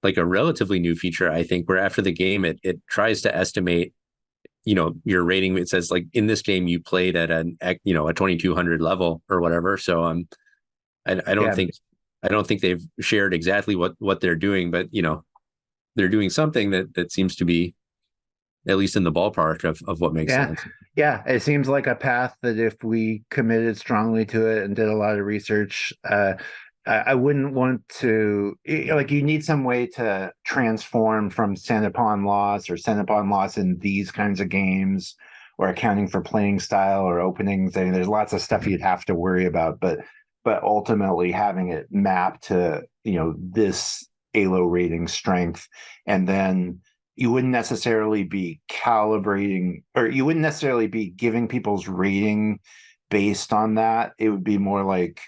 like a relatively new feature, I think, where after the game it tries to estimate, your rating. It says like in this game you played at a 2200 level or whatever. So I don't Yeah, think they've shared exactly what they're doing, but they're doing something that seems to be at least in the ballpark of what makes yeah, sense. yeah. It seems like a path that if we committed strongly to it and did a lot of research, I wouldn't want to, like, you need some way to transform from cent upon loss or cent upon loss in these kinds of games, or accounting for playing style or openings. I mean, there's lots of stuff you'd have to worry about, but ultimately having it mapped to, this ALO rating strength, and then you wouldn't necessarily be calibrating, or you wouldn't necessarily be giving people's rating based on that. It would be more like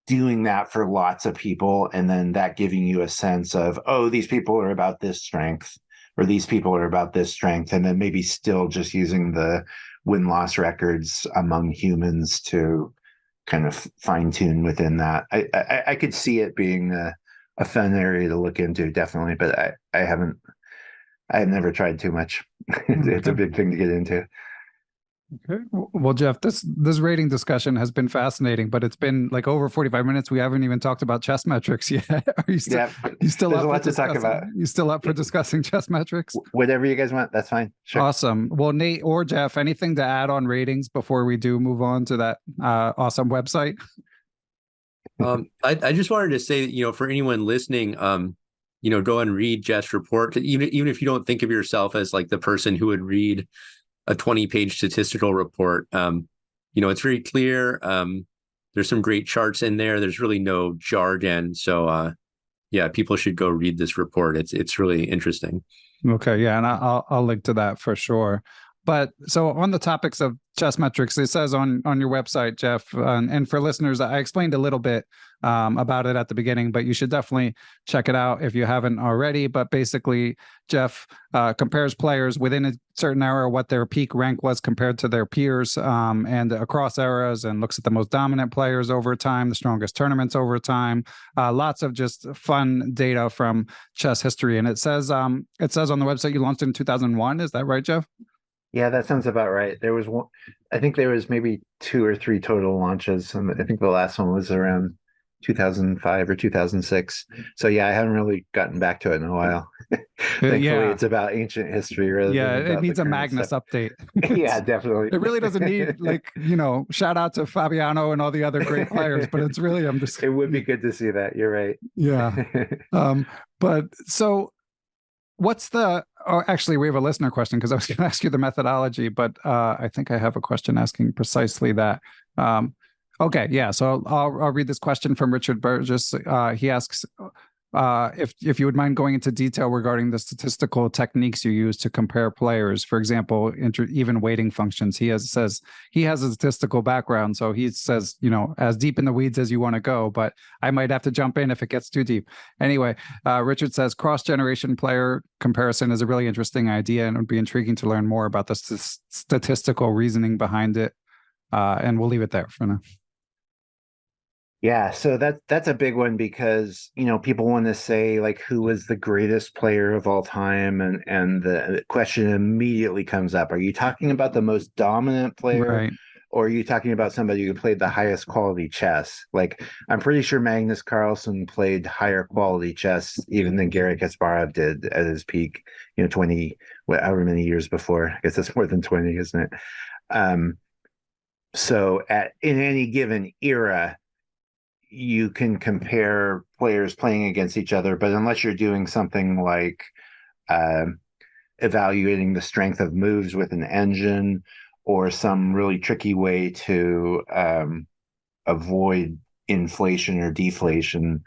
doing that for lots of people, and then that giving you a sense of, oh, these people are about this strength, or these people are about this strength, and then maybe still just using the win-loss records among humans to kind of fine-tune within that. I could see it being a fun area to look into, definitely, but I've never tried too much. It's a big thing to get into. Okay. Well, Jeff, this rating discussion has been fascinating, but it's been like over 45 minutes. We haven't even talked about Chessmetrics yet. Are you still, you still there's up a lot for to talk about. You still up for discussing Chessmetrics? Whatever you guys want, that's fine. Sure. Awesome. Well, Nate or Jeff, anything to add on ratings before we do move on to that awesome website? I just wanted to say that, for anyone listening, go and read Jeff's report. Even if you don't think of yourself as like the person who would read a 20-page statistical report, it's very clear. There's some great charts in there. There's really no jargon. So, people should go read this report. It's really interesting. Okay, yeah, and I'll link to that for sure. But so on the topics of Chessmetrics, it says on your website, Jeff, and for listeners, I explained a little bit about it at the beginning, but you should definitely check it out if you haven't already. But basically, Jeff compares players within a certain era, what their peak rank was compared to their peers, and across eras, and looks at the most dominant players over time, the strongest tournaments over time. Lots of just fun data from chess history. And it says on the website you launched in 2001. Is that right, Jeff? Yeah, that sounds about right. There was one, I think there was maybe 2 or 3 total launches, and I think the last one was around 2005 or 2006. So yeah, I haven't really gotten back to it in a while. Thankfully, it's about ancient history rather than it needs a Magnus stuff. update. Yeah, definitely. It really doesn't need shout out to Fabiano and all the other great players, but it's really It would be good to see that. You're right. Yeah. But so what's actually, we have a listener question because I was going to ask you the methodology, but I think I have a question asking precisely that. Okay, yeah. So I'll read this question from Richard Burgess. He asks if you would mind going into detail regarding the statistical techniques you use to compare players. For example, even weighting functions. Says he has a statistical background, so he says, as deep in the weeds as you want to go, but I might have to jump in if it gets too deep. Anyway, Richard says cross-generation player comparison is a really interesting idea, and it would be intriguing to learn more about the statistical reasoning behind it. And we'll leave it there for now. Yeah, so that's a big one because, people want to say like who was the greatest player of all time, and the question immediately comes up. Are you talking about the most dominant player? Right. Or are you talking about somebody who played the highest quality chess? Like, I'm pretty sure Magnus Carlsen played higher quality chess even than Garry Kasparov did at his peak, 20, however many years before. I guess it's more than 20, isn't it? So in any given era, you can compare players playing against each other, but unless you're doing something like evaluating the strength of moves with an engine, or some really tricky way to avoid inflation or deflation,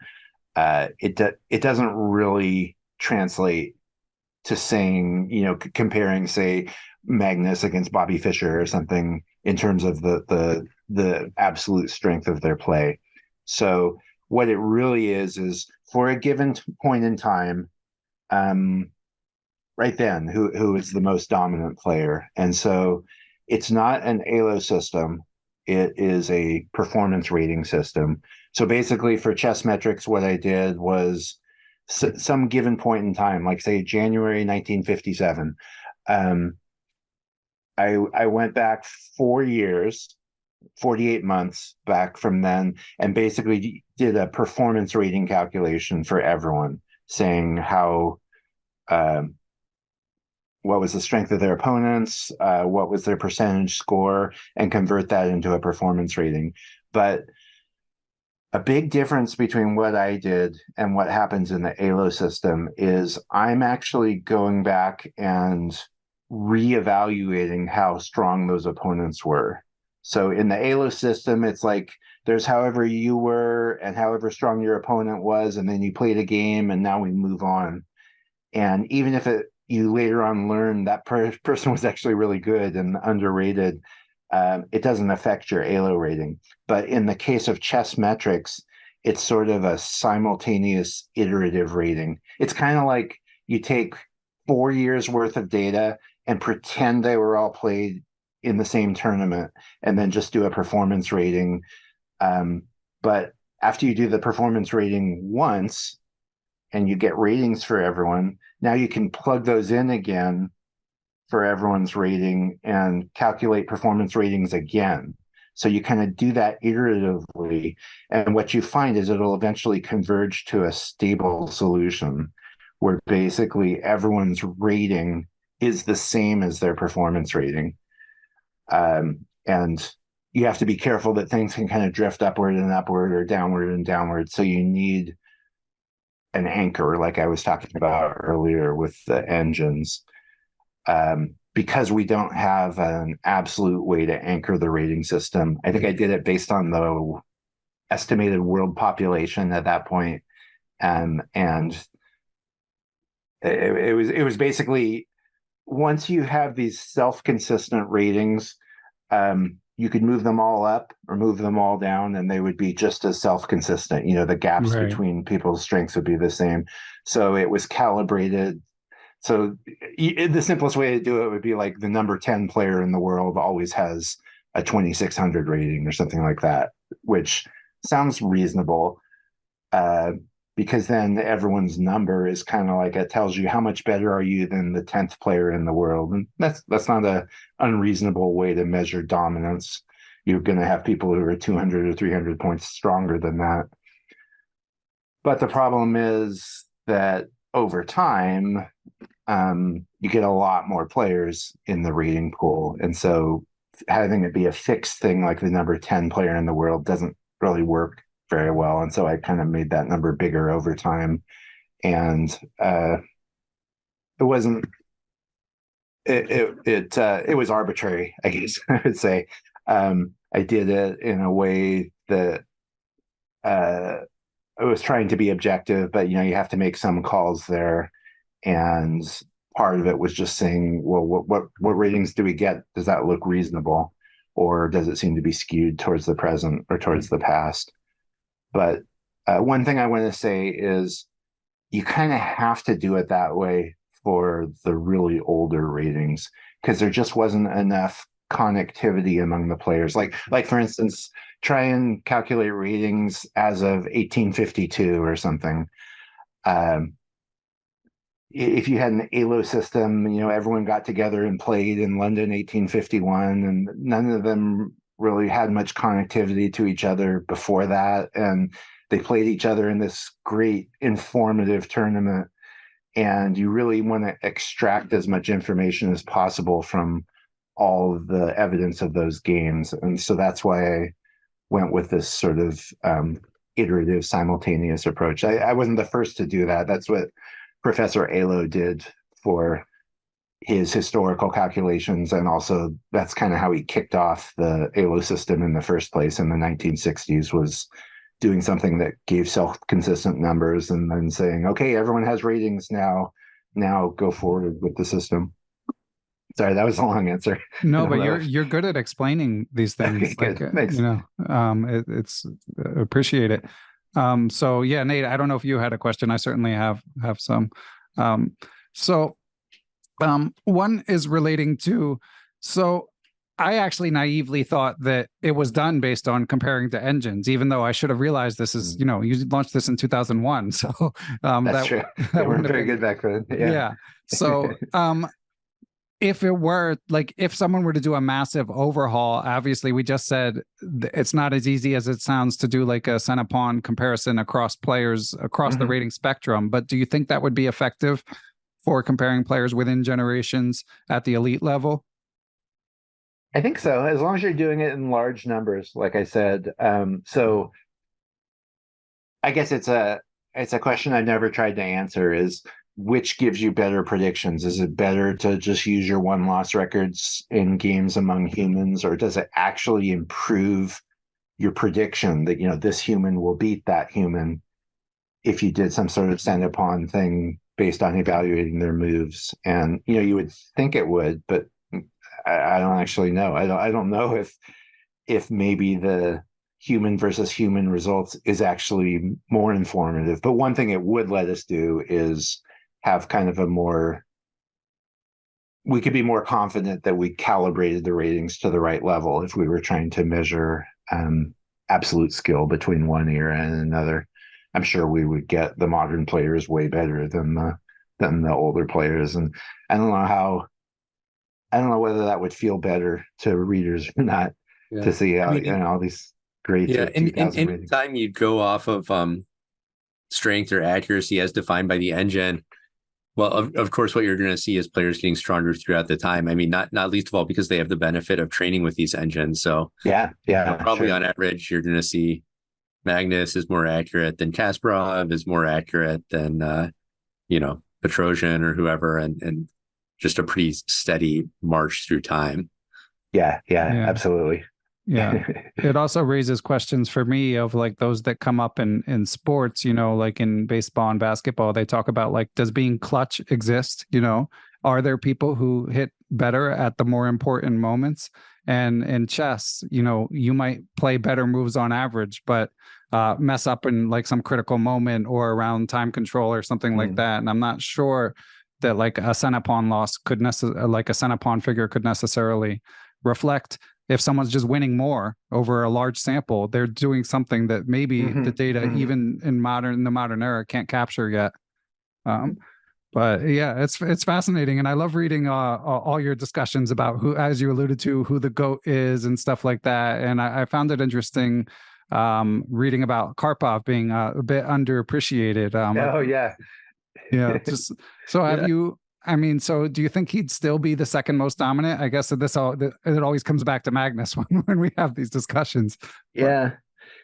it doesn't really translate to saying, comparing, say, Magnus against Bobby Fischer or something in terms of the absolute strength of their play. So what it really is for a given point in time, right then, who is the most dominant player. And so it's not an ALO system. it is a performance rating system. So basically for Chessmetrics, what I did was some given point in time, like say January 1957, I went back 4 years, 48 months back from then, and basically did a performance rating calculation for everyone, saying how what was the strength of their opponents, what was their percentage score, and convert that into a performance rating. But a big difference between what I did and what happens in the ALO system is I'm actually going back and reevaluating how strong those opponents were. So in the ALO system, it's like there's however you were and however strong your opponent was, and then you played a game and now we move on. And even if you later on learn that person was actually really good and underrated, it doesn't affect your ALO rating. But in the case of Chessmetrics, it's sort of a simultaneous iterative rating. It's kind of like you take 4 years worth of data and pretend they were all played in the same tournament and then just do a performance rating. But after you do the performance rating once and you get ratings for everyone, now you can plug those in again for everyone's rating and calculate performance ratings again. So you kind of do that iteratively. And what you find is it'll eventually converge to a stable solution where basically everyone's rating is the same as their performance rating. And you have to be careful that things can kind of drift upward and upward or downward and downward. So you need an anchor, like I was talking about earlier with the engines. Because we don't have an absolute way to anchor the rating system. I think I did it based on the estimated world population at that point. And it was basically, once you have these self-consistent ratings, you could move them all up or move them all down, and they would be just as self-consistent. You know, the gaps between people's strengths would be the same. So it was calibrated. So the simplest way to do it would be like the number 10 player in the world always has a 2600 rating or something like that, which sounds reasonable, because then everyone's number is kind of like, it tells you how much better are you than the 10th player in the world. And that's not an unreasonable way to measure dominance. You're going to have people who are 200 or 300 points stronger than that. But the problem is that over time, you get a lot more players in the rating pool. And so having it be a fixed thing like the number 10 player in the world doesn't really work very well. And so I kind of made that number bigger over time. And it wasn't, it was arbitrary, I guess I would say. I did it in a way that I was trying to be objective, but you have to make some calls there. And part of it was just saying, well, what ratings do we get? Does that look reasonable? Or does it seem to be skewed towards the present or towards the past? But one thing I want to say is you kind of have to do it that way for the really older ratings, because there just wasn't enough connectivity among the players. Like for instance, try and calculate ratings as of 1852 or something. If you had an ALO system, everyone got together and played in London 1851, and none of them really had much connectivity to each other before that. And they played each other in this great informative tournament. And you really want to extract as much information as possible from all of the evidence of those games. And so that's why I went with this sort of iterative, simultaneous approach. I wasn't the first to do that. That's what Professor Alo did for his historical calculations, and also that's kind of how he kicked off the Alo system in the first place in the 1960s, was doing something that gave self-consistent numbers and then saying, okay, everyone has ratings now go forward with the system. Sorry, that was a long answer. No, but you're good at explaining these things. Okay, good. Thanks. It's appreciate it. So yeah, Nate, I don't know if you had a question. I certainly have some. One is relating to, so I actually naively thought that it was done based on comparing to engines, even though I should have realized this is, you launched this in 2001. So that's true. They weren't very good back then. Yeah. So if it were like, if someone were to do a massive overhaul, obviously we just said it's not as easy as it sounds to do like a Cena-Pawn comparison across players across the rating spectrum. But do you think that would be effective for comparing players within generations at the elite level? I think so, as long as you're doing it in large numbers, like I said. So I guess it's a question I've never tried to answer, is which gives you better predictions? Is it better to just use your one-loss records in games among humans, or does it actually improve your prediction that, this human will beat that human if you did some sort of Cena-Pawn thing based on evaluating their moves? And, you would think it would, but I don't actually know. I don't know if maybe the human versus human results is actually more informative. But one thing it would let us do is have kind of we could be more confident that we calibrated the ratings to the right level if we were trying to measure absolute skill between one era and another. I'm sure we would get the modern players way better than the older players. And I don't know whether that would feel better to readers or not, to see how, all these grades. Yeah, and any time you'd go off of strength or accuracy as defined by the engine, well, of course, what you're going to see is players getting stronger throughout the time. I mean, not least of all because they have the benefit of training with these engines. So probably on average, you're going to see Magnus is more accurate than Kasparov, is more accurate than Petrosian or whoever, and just a pretty steady march through time. Yeah, absolutely. Yeah. It also raises questions for me of like those that come up in sports, like in baseball and basketball, they talk about like, does being clutch exist? Are there people who hit better at the more important moments? And in chess, you might play better moves on average, but mess up in like some critical moment or around time control or something like that. And I'm not sure that like a Cena-Pawn loss could like a Cena-Pawn figure could necessarily reflect. If someone's just winning more over a large sample, they're doing something that maybe the data, even in the modern era, can't capture yet. But yeah, it's fascinating, and I love reading all your discussions about who, as you alluded to, who the GOAT is and stuff like that. And I found it interesting reading about Karpov being a bit underappreciated. Yeah. Just so have you? I mean, so do you think he'd still be the second most dominant? I guess it always comes back to Magnus when we have these discussions. Yeah,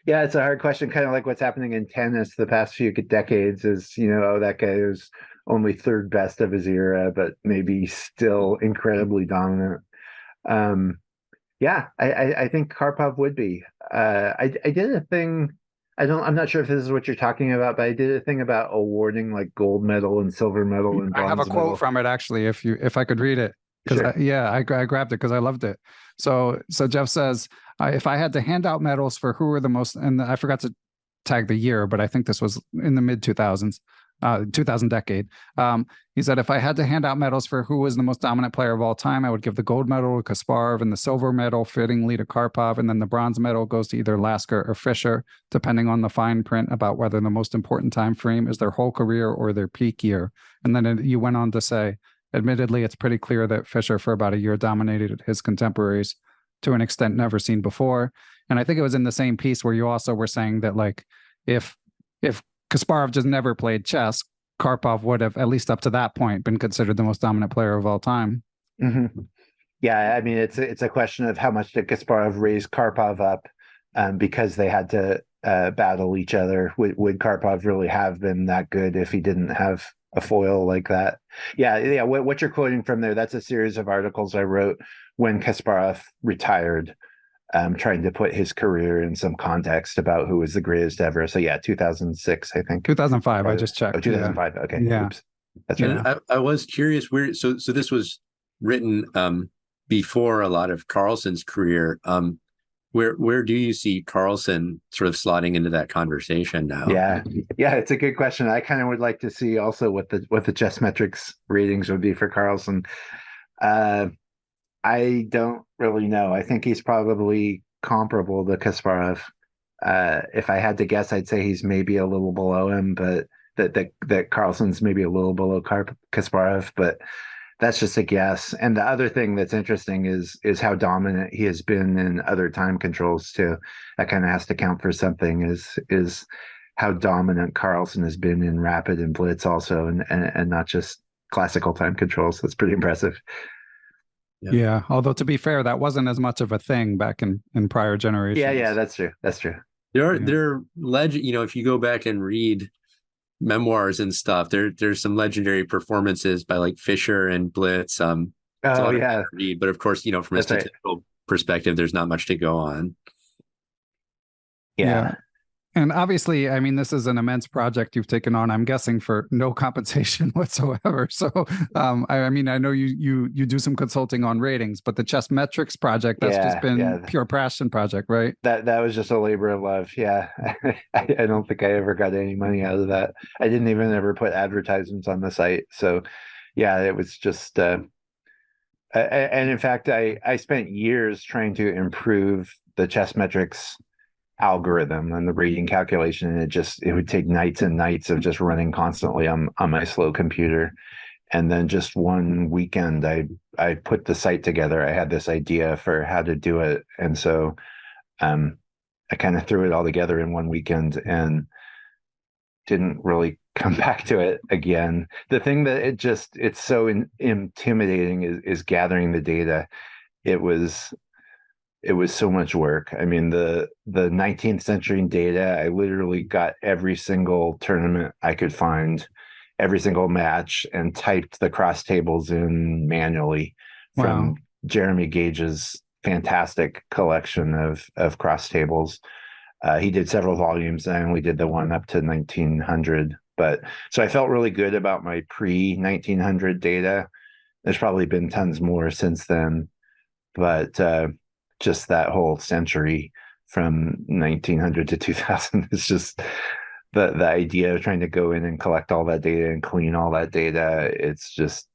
it's a hard question. Kind of like what's happening in tennis the past few decades is, that guy is only third best of his era, but maybe still incredibly dominant. I think Karpov would be. I did a thing. I'm not sure if this is what you're talking about, but I did a thing about awarding like gold medal and silver medal and bronze medal. I have a quote from it actually, if I could read it. Because I grabbed it because I loved it. So Jeff says, if I had to hand out medals for who were the most, and I forgot to tag the year, but I think this was in the mid 2000s, 2000 decade. He said, if I had to hand out medals for who was the most dominant player of all time, I would give the gold medal to Kasparov and the silver medal fittingly to Karpov. And then the bronze medal goes to either Lasker or Fischer, depending on the fine print about whether the most important time frame is their whole career or their peak year. And then you went on to say, admittedly, it's pretty clear that Fischer for about a year dominated his contemporaries to an extent never seen before. And I think it was in the same piece where you also were saying that like, if Kasparov just never played chess, Karpov would have, at least up to that point, been considered the most dominant player of all time. Yeah, I mean, it's a question of how much did Kasparov raise Karpov up because they had to battle each other. Would Karpov really have been that good if he didn't have a foil like that? Yeah. What you're quoting from there, that's a series of articles I wrote when Kasparov retired, trying to put his career in some context about who was the greatest ever. So 2006, I think. 2005, I just checked. 2005. Yeah. Okay. Yeah. Oops. That's right. And I was curious where, so this was written before a lot of Carlsen's career. Where do you see Carlsen sort of slotting into that conversation now? Yeah, it's a good question. I kind of would like to see also what the Chessmetrics ratings would be for Carlsen. I don't really know. I think he's probably comparable to Kasparov. If I had to guess, I'd say he's maybe a little below him, but that Carlsen's maybe a little below Kasparov, but that's just a guess. And the other thing that's interesting is how dominant he has been in other time controls too. That kind of has to count for something. Is how dominant Carlsen has been in rapid and blitz also, and not just classical time controls. That's pretty impressive. Yeah. Although to be fair, that wasn't as much of a thing back in prior generations. Yeah, that's true. That's true. There are legend, if you go back and read memoirs and stuff, there's some legendary performances by like Fischer and Blitz. Oh yeah. Read, but of course, from a statistical perspective, there's not much to go on. Yeah. And obviously, I mean, this is an immense project you've taken on, I'm guessing, for no compensation whatsoever. So, I mean, I know you do some consulting on ratings, but the Chessmetrics project, that's just been pure passion project, right? That was just a labor of love. Yeah. I don't think I ever got any money out of that. I didn't even ever put advertisements on the site. So, yeah, it was just, and in fact, I spent years trying to improve the Chessmetrics algorithm and the rating calculation, and it would take nights and nights of just running constantly on my slow computer. And then just one weekend I put the site together. I had this idea for how to do it, and so I kind of threw it all together in one weekend and didn't really come back to it again. The thing that it's so intimidating is gathering the data. It was so much work. I mean, the 19th century data, I literally got every single tournament I could find, every single match, and typed the cross tables in manually from Jeremy Gage's fantastic collection of cross tables. He did several volumes, and I only did the one up to 1900. But so I felt really good about my pre-1900 data. There's probably been tons more since then, but just that whole century from 1900 to 2000 is just the idea of trying to go in and collect all that data and clean all that data. It's just,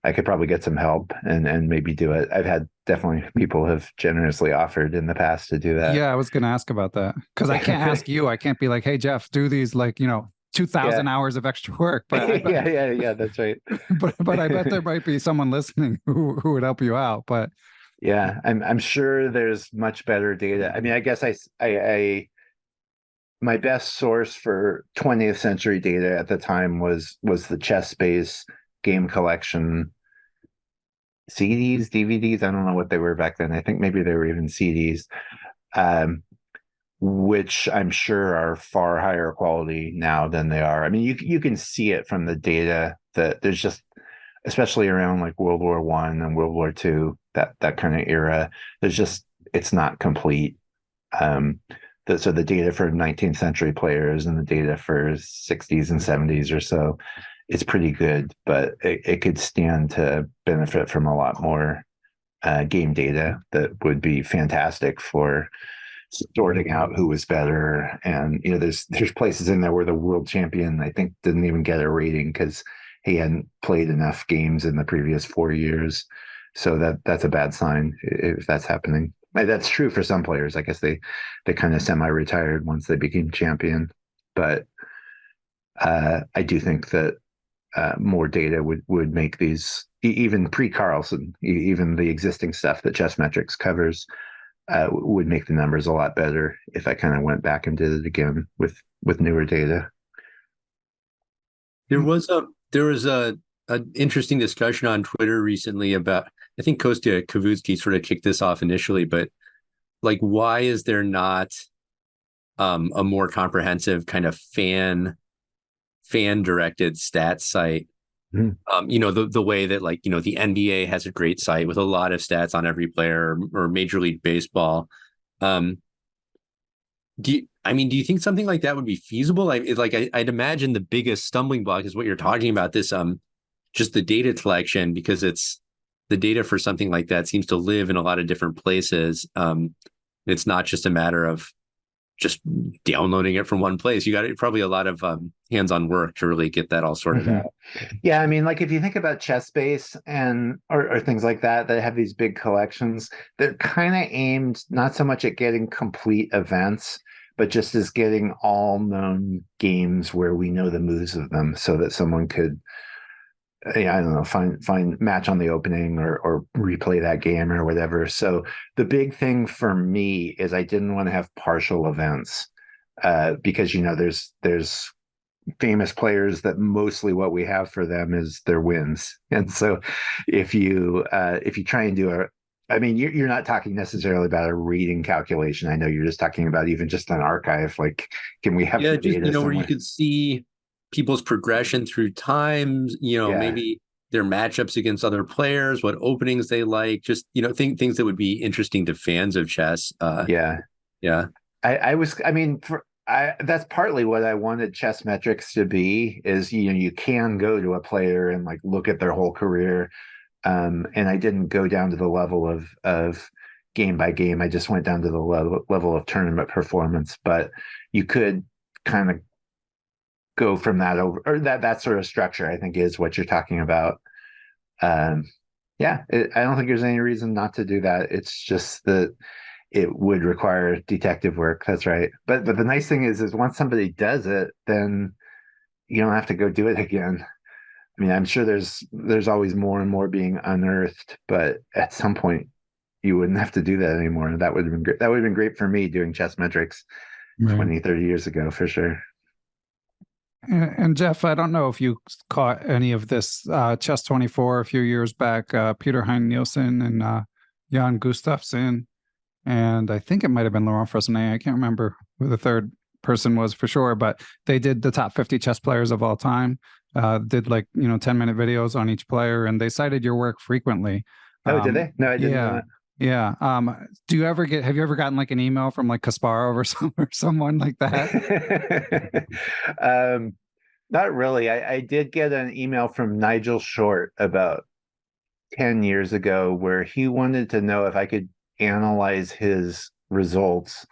I could probably get some help and maybe do it. I've had definitely people have generously offered in the past to do that. Yeah, I was going to ask about that because I can't ask you. I can't be like, hey, Jeff, do these 2,000 hours of extra work. But yeah, that's right. but I bet there might be someone listening who would help you out. But yeah, I'm sure there's much better data. I mean, I guess I my best source for 20th century data at the time was the Chess Space game collection CDs, DVDs. I don't know what they were back then. I think maybe they were even CDs, which I'm sure are far higher quality now than they are. I mean, you can see it from the data that there's just, especially around like World War I and World War II, that kind of era, it's not complete. So the data for 19th century players and the data for 60s and 70s or so, it's pretty good, but it could stand to benefit from a lot more game data that would be fantastic for sorting out who was better. And there's places in there where the world champion, I think, didn't even get a rating because he hadn't played enough games in the previous 4 years. So that's a bad sign if that's happening. That's true for some players. I guess they kind of semi-retired once they became champion. But I do think that more data would make these, even pre-Carlsen, even the existing stuff that Chessmetrics covers, would make the numbers a lot better if I kind of went back and did it again with newer data. There was an interesting discussion on Twitter recently about, I think Kostya Kavutsky sort of kicked this off initially, but like, why is there not a more comprehensive kind of fan directed stats site? The way that the NBA has a great site with a lot of stats on every player, or Major League Baseball. Do you think something like that would be feasible? I'd imagine the biggest stumbling block is what you're talking about, this just the data collection, because the data for something like that seems to live in a lot of different places. It's not just a matter of just downloading it from one place. You got probably a lot of hands-on work to really get that all sorted out. Yeah, I mean, like if you think about ChessBase and or things like that have these big collections, they're kind of aimed not so much at getting complete events, but just as getting all known games where we know the moves of them, so that someone could, I don't know, find match on the opening or replay that game or whatever. So the big thing for me is I didn't want to have partial events, because there's famous players that mostly what we have for them is their wins. And so if you try and do I mean, you're not talking necessarily about a reading calculation. I know you're just talking about even just an archive. Like, can we have just data somewhere? where you could see people's progression through times, maybe their matchups against other players, what openings they like, just things that would be interesting to fans of chess. That's partly what I wanted Chessmetrics to be, is you can go to a player and like look at their whole career, and I didn't go down to the level of game by game. I just went down to the level of tournament performance. But you could kind of go from that over, or that sort of structure, I think, is what you're talking about. I don't think there's any reason not to do that. It's just that it would require detective work. That's right. But the nice thing is once somebody does it, then you don't have to go do it again. I mean, I'm sure there's always more and more being unearthed, but at some point you wouldn't have to do that anymore. And that would have been great. That would have been great for me doing Chessmetrics 20, 30 years ago, for sure. And Jeff, I don't know if you caught any of this Chess 24 a few years back, Peter Hein Nielsen and Jan Gustafsson. And I think it might have been Laurent Fresnay. I can't remember who the third person was for sure, but they did the top 50 chess players of all time, did 10-minute videos on each player, and they cited your work frequently. Oh, did they? No, I didn't know that. Yeah. Have you ever gotten like an email from like Kasparov or someone like that? Not really. I did get an email from Nigel Short about 10 years ago where he wanted to know if I could analyze his results,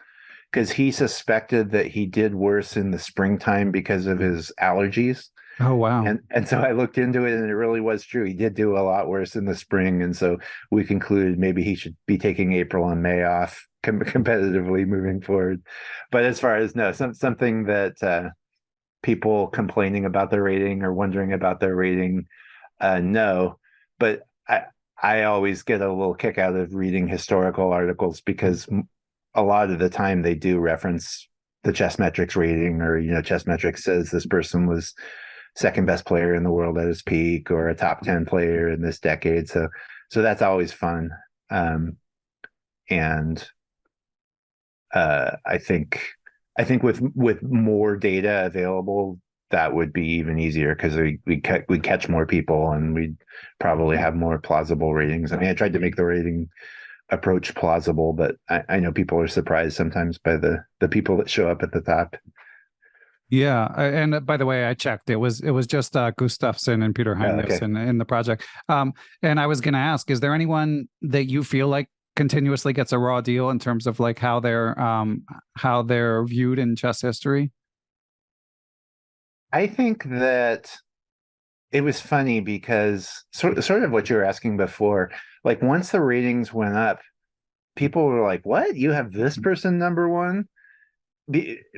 because he suspected that he did worse in the springtime because of his allergies. Oh, wow. And so I looked into it, and it really was true. He did do a lot worse in the spring. And so we concluded maybe he should be taking April and May off competitively moving forward. But as far as something that people complaining about their rating or wondering about their rating, no. But I always get a little kick out of reading historical articles, because a lot of the time they do reference the Chessmetrics rating, or Chessmetrics says this person was second best player in the world at his peak, or a top 10 player in this decade. So that's always fun. And I think with more data available, that would be even easier, because we'd catch more people and we'd probably have more plausible ratings. I mean, I tried to make the rating approach plausible, but I know people are surprised sometimes by the people that show up at the top. Yeah, and by the way, I checked. It was just Gustafsson and Peter Hein Nielsen in the project. And I was going to ask, is there anyone that you feel like continuously gets a raw deal in terms of like how they're viewed in chess history? I think that it was funny because sort of what you were asking before, like once the ratings went up, people were like, what? You have this person number one?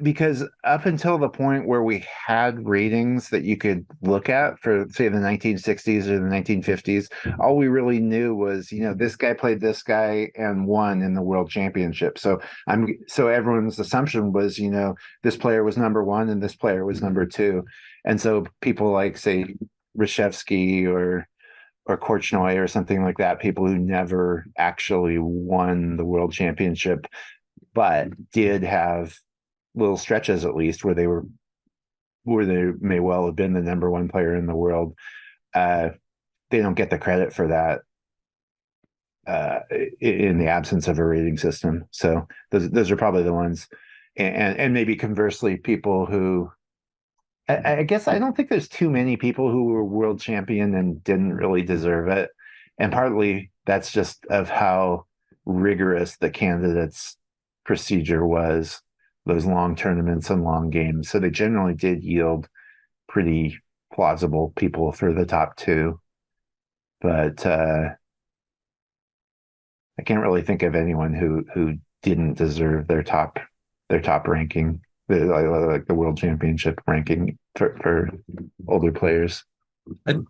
Because up until the point where we had ratings that you could look at for, say, the 1960s or the 1950s, all we really knew was, this guy played this guy and won in the world championship. So everyone's assumption was, this player was number one and this player was number two. And so people like, say, Reshevsky or Korchnoi or something like that, people who never actually won the world championship, but did have little stretches at least where they may well have been the number one player in the world. They don't get the credit for that in the absence of a rating system. So those are probably the ones. And maybe conversely, people who, I guess I don't think there's too many people who were world champion and didn't really deserve it. And partly that's just of how rigorous the candidates procedure was. those long tournaments and long games. So they generally did yield pretty plausible people for the top two. But I can't really think of anyone who didn't deserve their top ranking, like the world championship ranking for older players.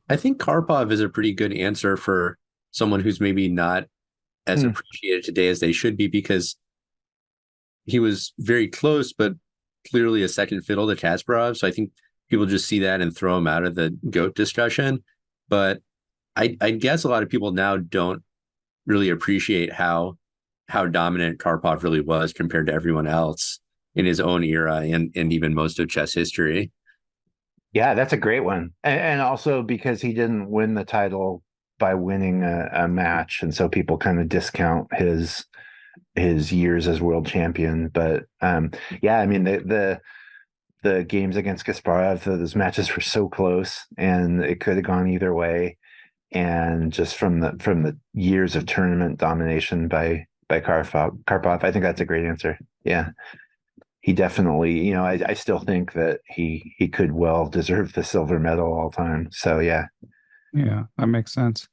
I think Karpov is a pretty good answer for someone who's maybe not as appreciated today as they should be, because he was very close, but clearly a second fiddle to Kasparov. So I think people just see that and throw him out of the GOAT discussion. But I guess a lot of people now don't really appreciate how dominant Karpov really was compared to everyone else in his own era and even most of chess history. Yeah, that's a great one. And also because he didn't win the title by winning a match. And so people kind of discount his years as world champion. But yeah, I mean, the games against Kasparov, those matches were so close and it could have gone either way. And just from the years of tournament domination by Karpov, I think that's a great answer. Yeah. He definitely, I still think that he could well deserve the silver medal all time. So yeah. Yeah, that makes sense.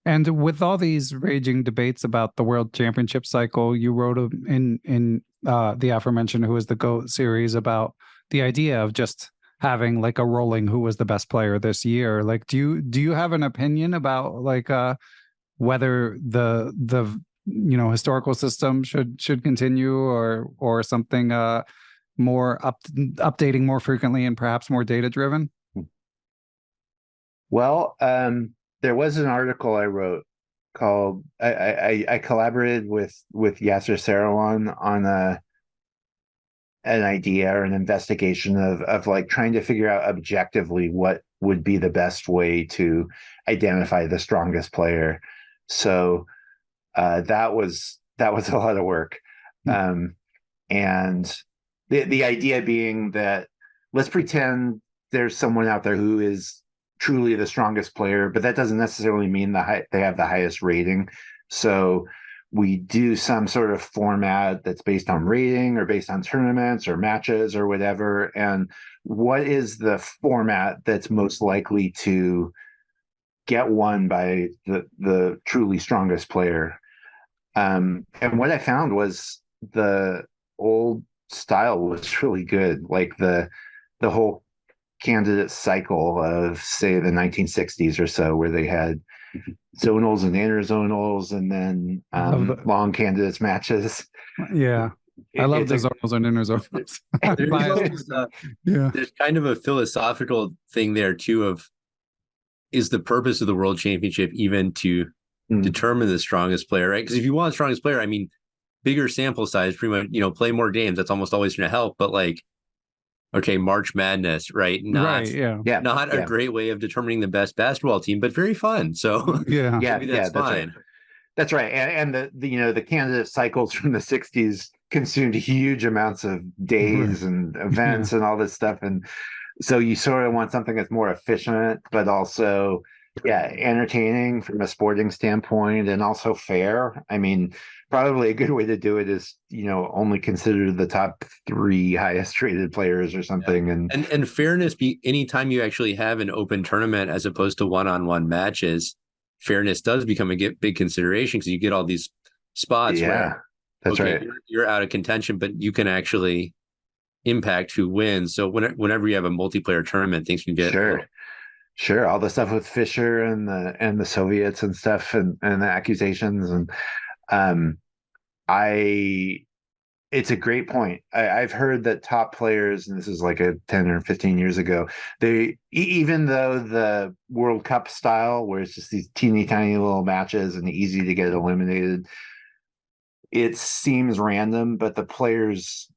And with all these raging debates about the World Championship cycle, you wrote in the aforementioned Who is the GOAT series about the idea of just having like a rolling who was the best player this year. Like, do you have an opinion about like whether the historical system should continue or something more updating more frequently and perhaps more data driven? Well, there was an article I wrote called I collaborated with Yasser Seirawan on an idea or an investigation of like trying to figure out objectively what would be the best way to identify the strongest player. So that was a lot of work. And the idea being that let's pretend there's someone out there who is truly the strongest player, but that doesn't necessarily mean they have the highest rating. So we do some sort of format that's based on rating or based on tournaments or matches or whatever. And what is the format that's most likely to get won by the truly strongest player? And what I found was the old style was really good. Like the whole candidate cycle of, say, the 1960s or so, where they had zonals and interzonals and then long candidates matches. Yeah. I love the zonals and interzonals. There's kind of a philosophical thing there too of, is the purpose of the World Championship even to determine the strongest player, right? Because if you want the strongest player, I mean, bigger sample size, pretty much, play more games. That's almost always going to help. But like, okay, March Madness, right? Not a great way of determining the best basketball team, but very fun. So maybe that's fine. That's right. And the candidate cycles from the 60s consumed huge amounts of days and events and all this stuff. And so you sort of want something that's more efficient, but also, entertaining from a sporting standpoint and also fair. I mean, probably a good way to do it is, only consider the top 3 highest rated players or something. Yeah. And fairness, anytime you actually have an open tournament as opposed to one-on-one matches, fairness does become a big consideration because you get all these spots where that's right. You're out of contention, but you can actually impact who wins. So whenever you have a multiplayer tournament, things can get Sure. All the stuff with Fischer and the Soviets and stuff and the accusations. And it's a great point. I've heard that top players, and this is like 10 or 15 years ago, they, even though the World Cup style, where it's just these teeny tiny little matches and easy to get eliminated, it seems random, but the players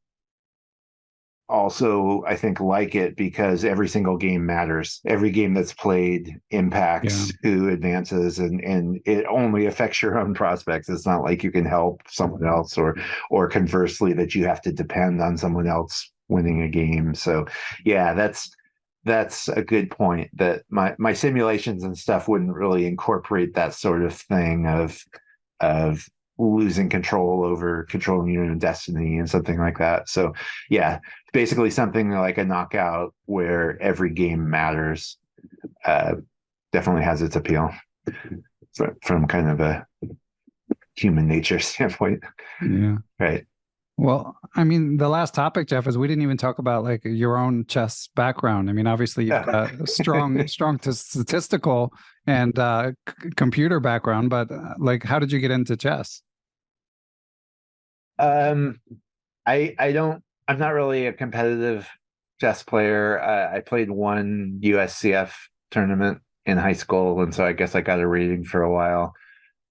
also, I think, like it because every single game matters. Every game that's played impacts who advances, and it only affects your own prospects. It's not like you can help someone else, or conversely that you have to depend on someone else winning a game. So that's a good point. That my simulations and stuff wouldn't really incorporate that sort of thing of losing controlling your own destiny and something like that. So yeah, basically something like a knockout where every game matters definitely has its appeal from kind of a human nature standpoint. Yeah. Right. Well, I mean, the last topic, Jeff, is we didn't even talk about like your own chess background. I mean, obviously you've got a strong statistical and computer background, but like, how did you get into chess? I'm not really a competitive chess player. I played one USCF tournament in high school, and so I guess I got a rating for a while.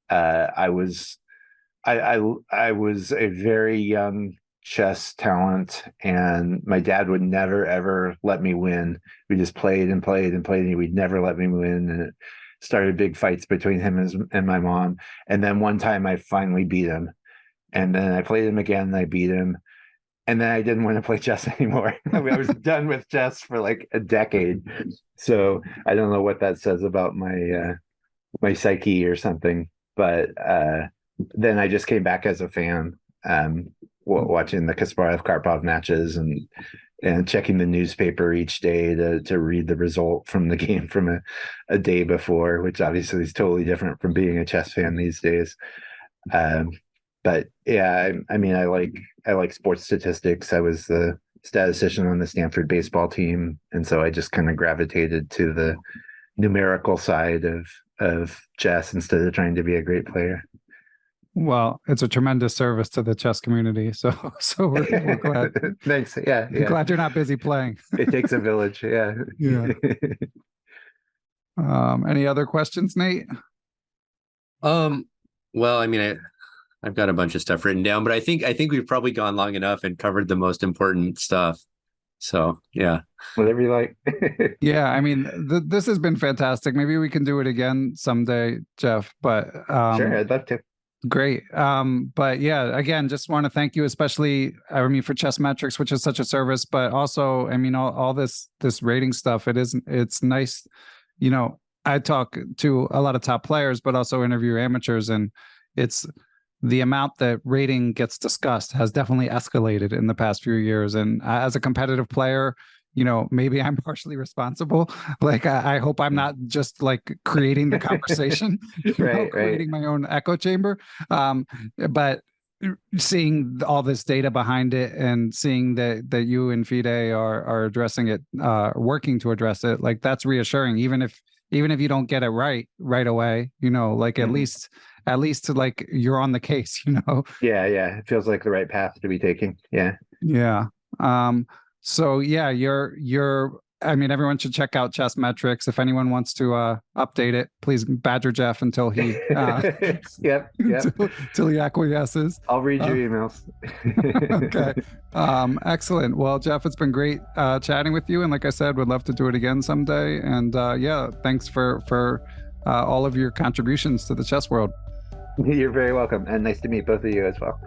I was I was a very young chess talent, and my dad would never ever let me win. We just played and played and played, and he would never let me win. And it started big fights between him and my mom. And then one time I finally beat him, and then I played him again and I beat him. And then I didn't want to play chess anymore. I mean, I was done with chess for like a decade. So I don't know what that says about my psyche or something. But then I just came back as a fan, watching the Kasparov-Karpov matches and checking the newspaper each day to read the result from the game from a day before, which obviously is totally different from being a chess fan these days. But yeah, I mean, I like sports statistics. I was the statistician on the Stanford baseball team, and so I just kind of gravitated to the numerical side of chess instead of trying to be a great player. Well, it's a tremendous service to the chess community. So we're glad. Thanks. Yeah. Glad you're not busy playing. It takes a village. Yeah. Yeah. Any other questions, Nate? Well, I mean, I've got a bunch of stuff written down, but I think we've probably gone long enough and covered the most important stuff. So yeah. Whatever you like. Yeah, I mean, this has been fantastic. Maybe we can do it again someday, Jeff. But Sure, I'd love to. Great. But yeah, again, just want to thank you, especially, I mean, for Chessmetrics, which is such a service, but also, I mean, all this rating stuff, it's nice. You know, I talk to a lot of top players, but also interview amateurs, and it's the amount that rating gets discussed has definitely escalated in the past few years. And as a competitive player, you know, maybe I'm partially responsible. Like, I hope I'm not just like creating the conversation, creating my own echo chamber. But seeing all this data behind it and seeing that you and FIDE are addressing it, working to address it, like that's reassuring. Even if you don't get it right away, you know, like at least like you're on the case, you know. Yeah, it feels like the right path to be taking. Yeah. So yeah, I mean, everyone should check out Chessmetrics. If anyone wants to update it, please badger Jeff until he yep. until he acquiesces. I'll read your emails. Okay. Excellent. Well, Jeff, it's been great chatting with you, and like I said, would love to do it again someday. And yeah, thanks for all of your contributions to the chess world. You're very welcome, and nice to meet both of you as well.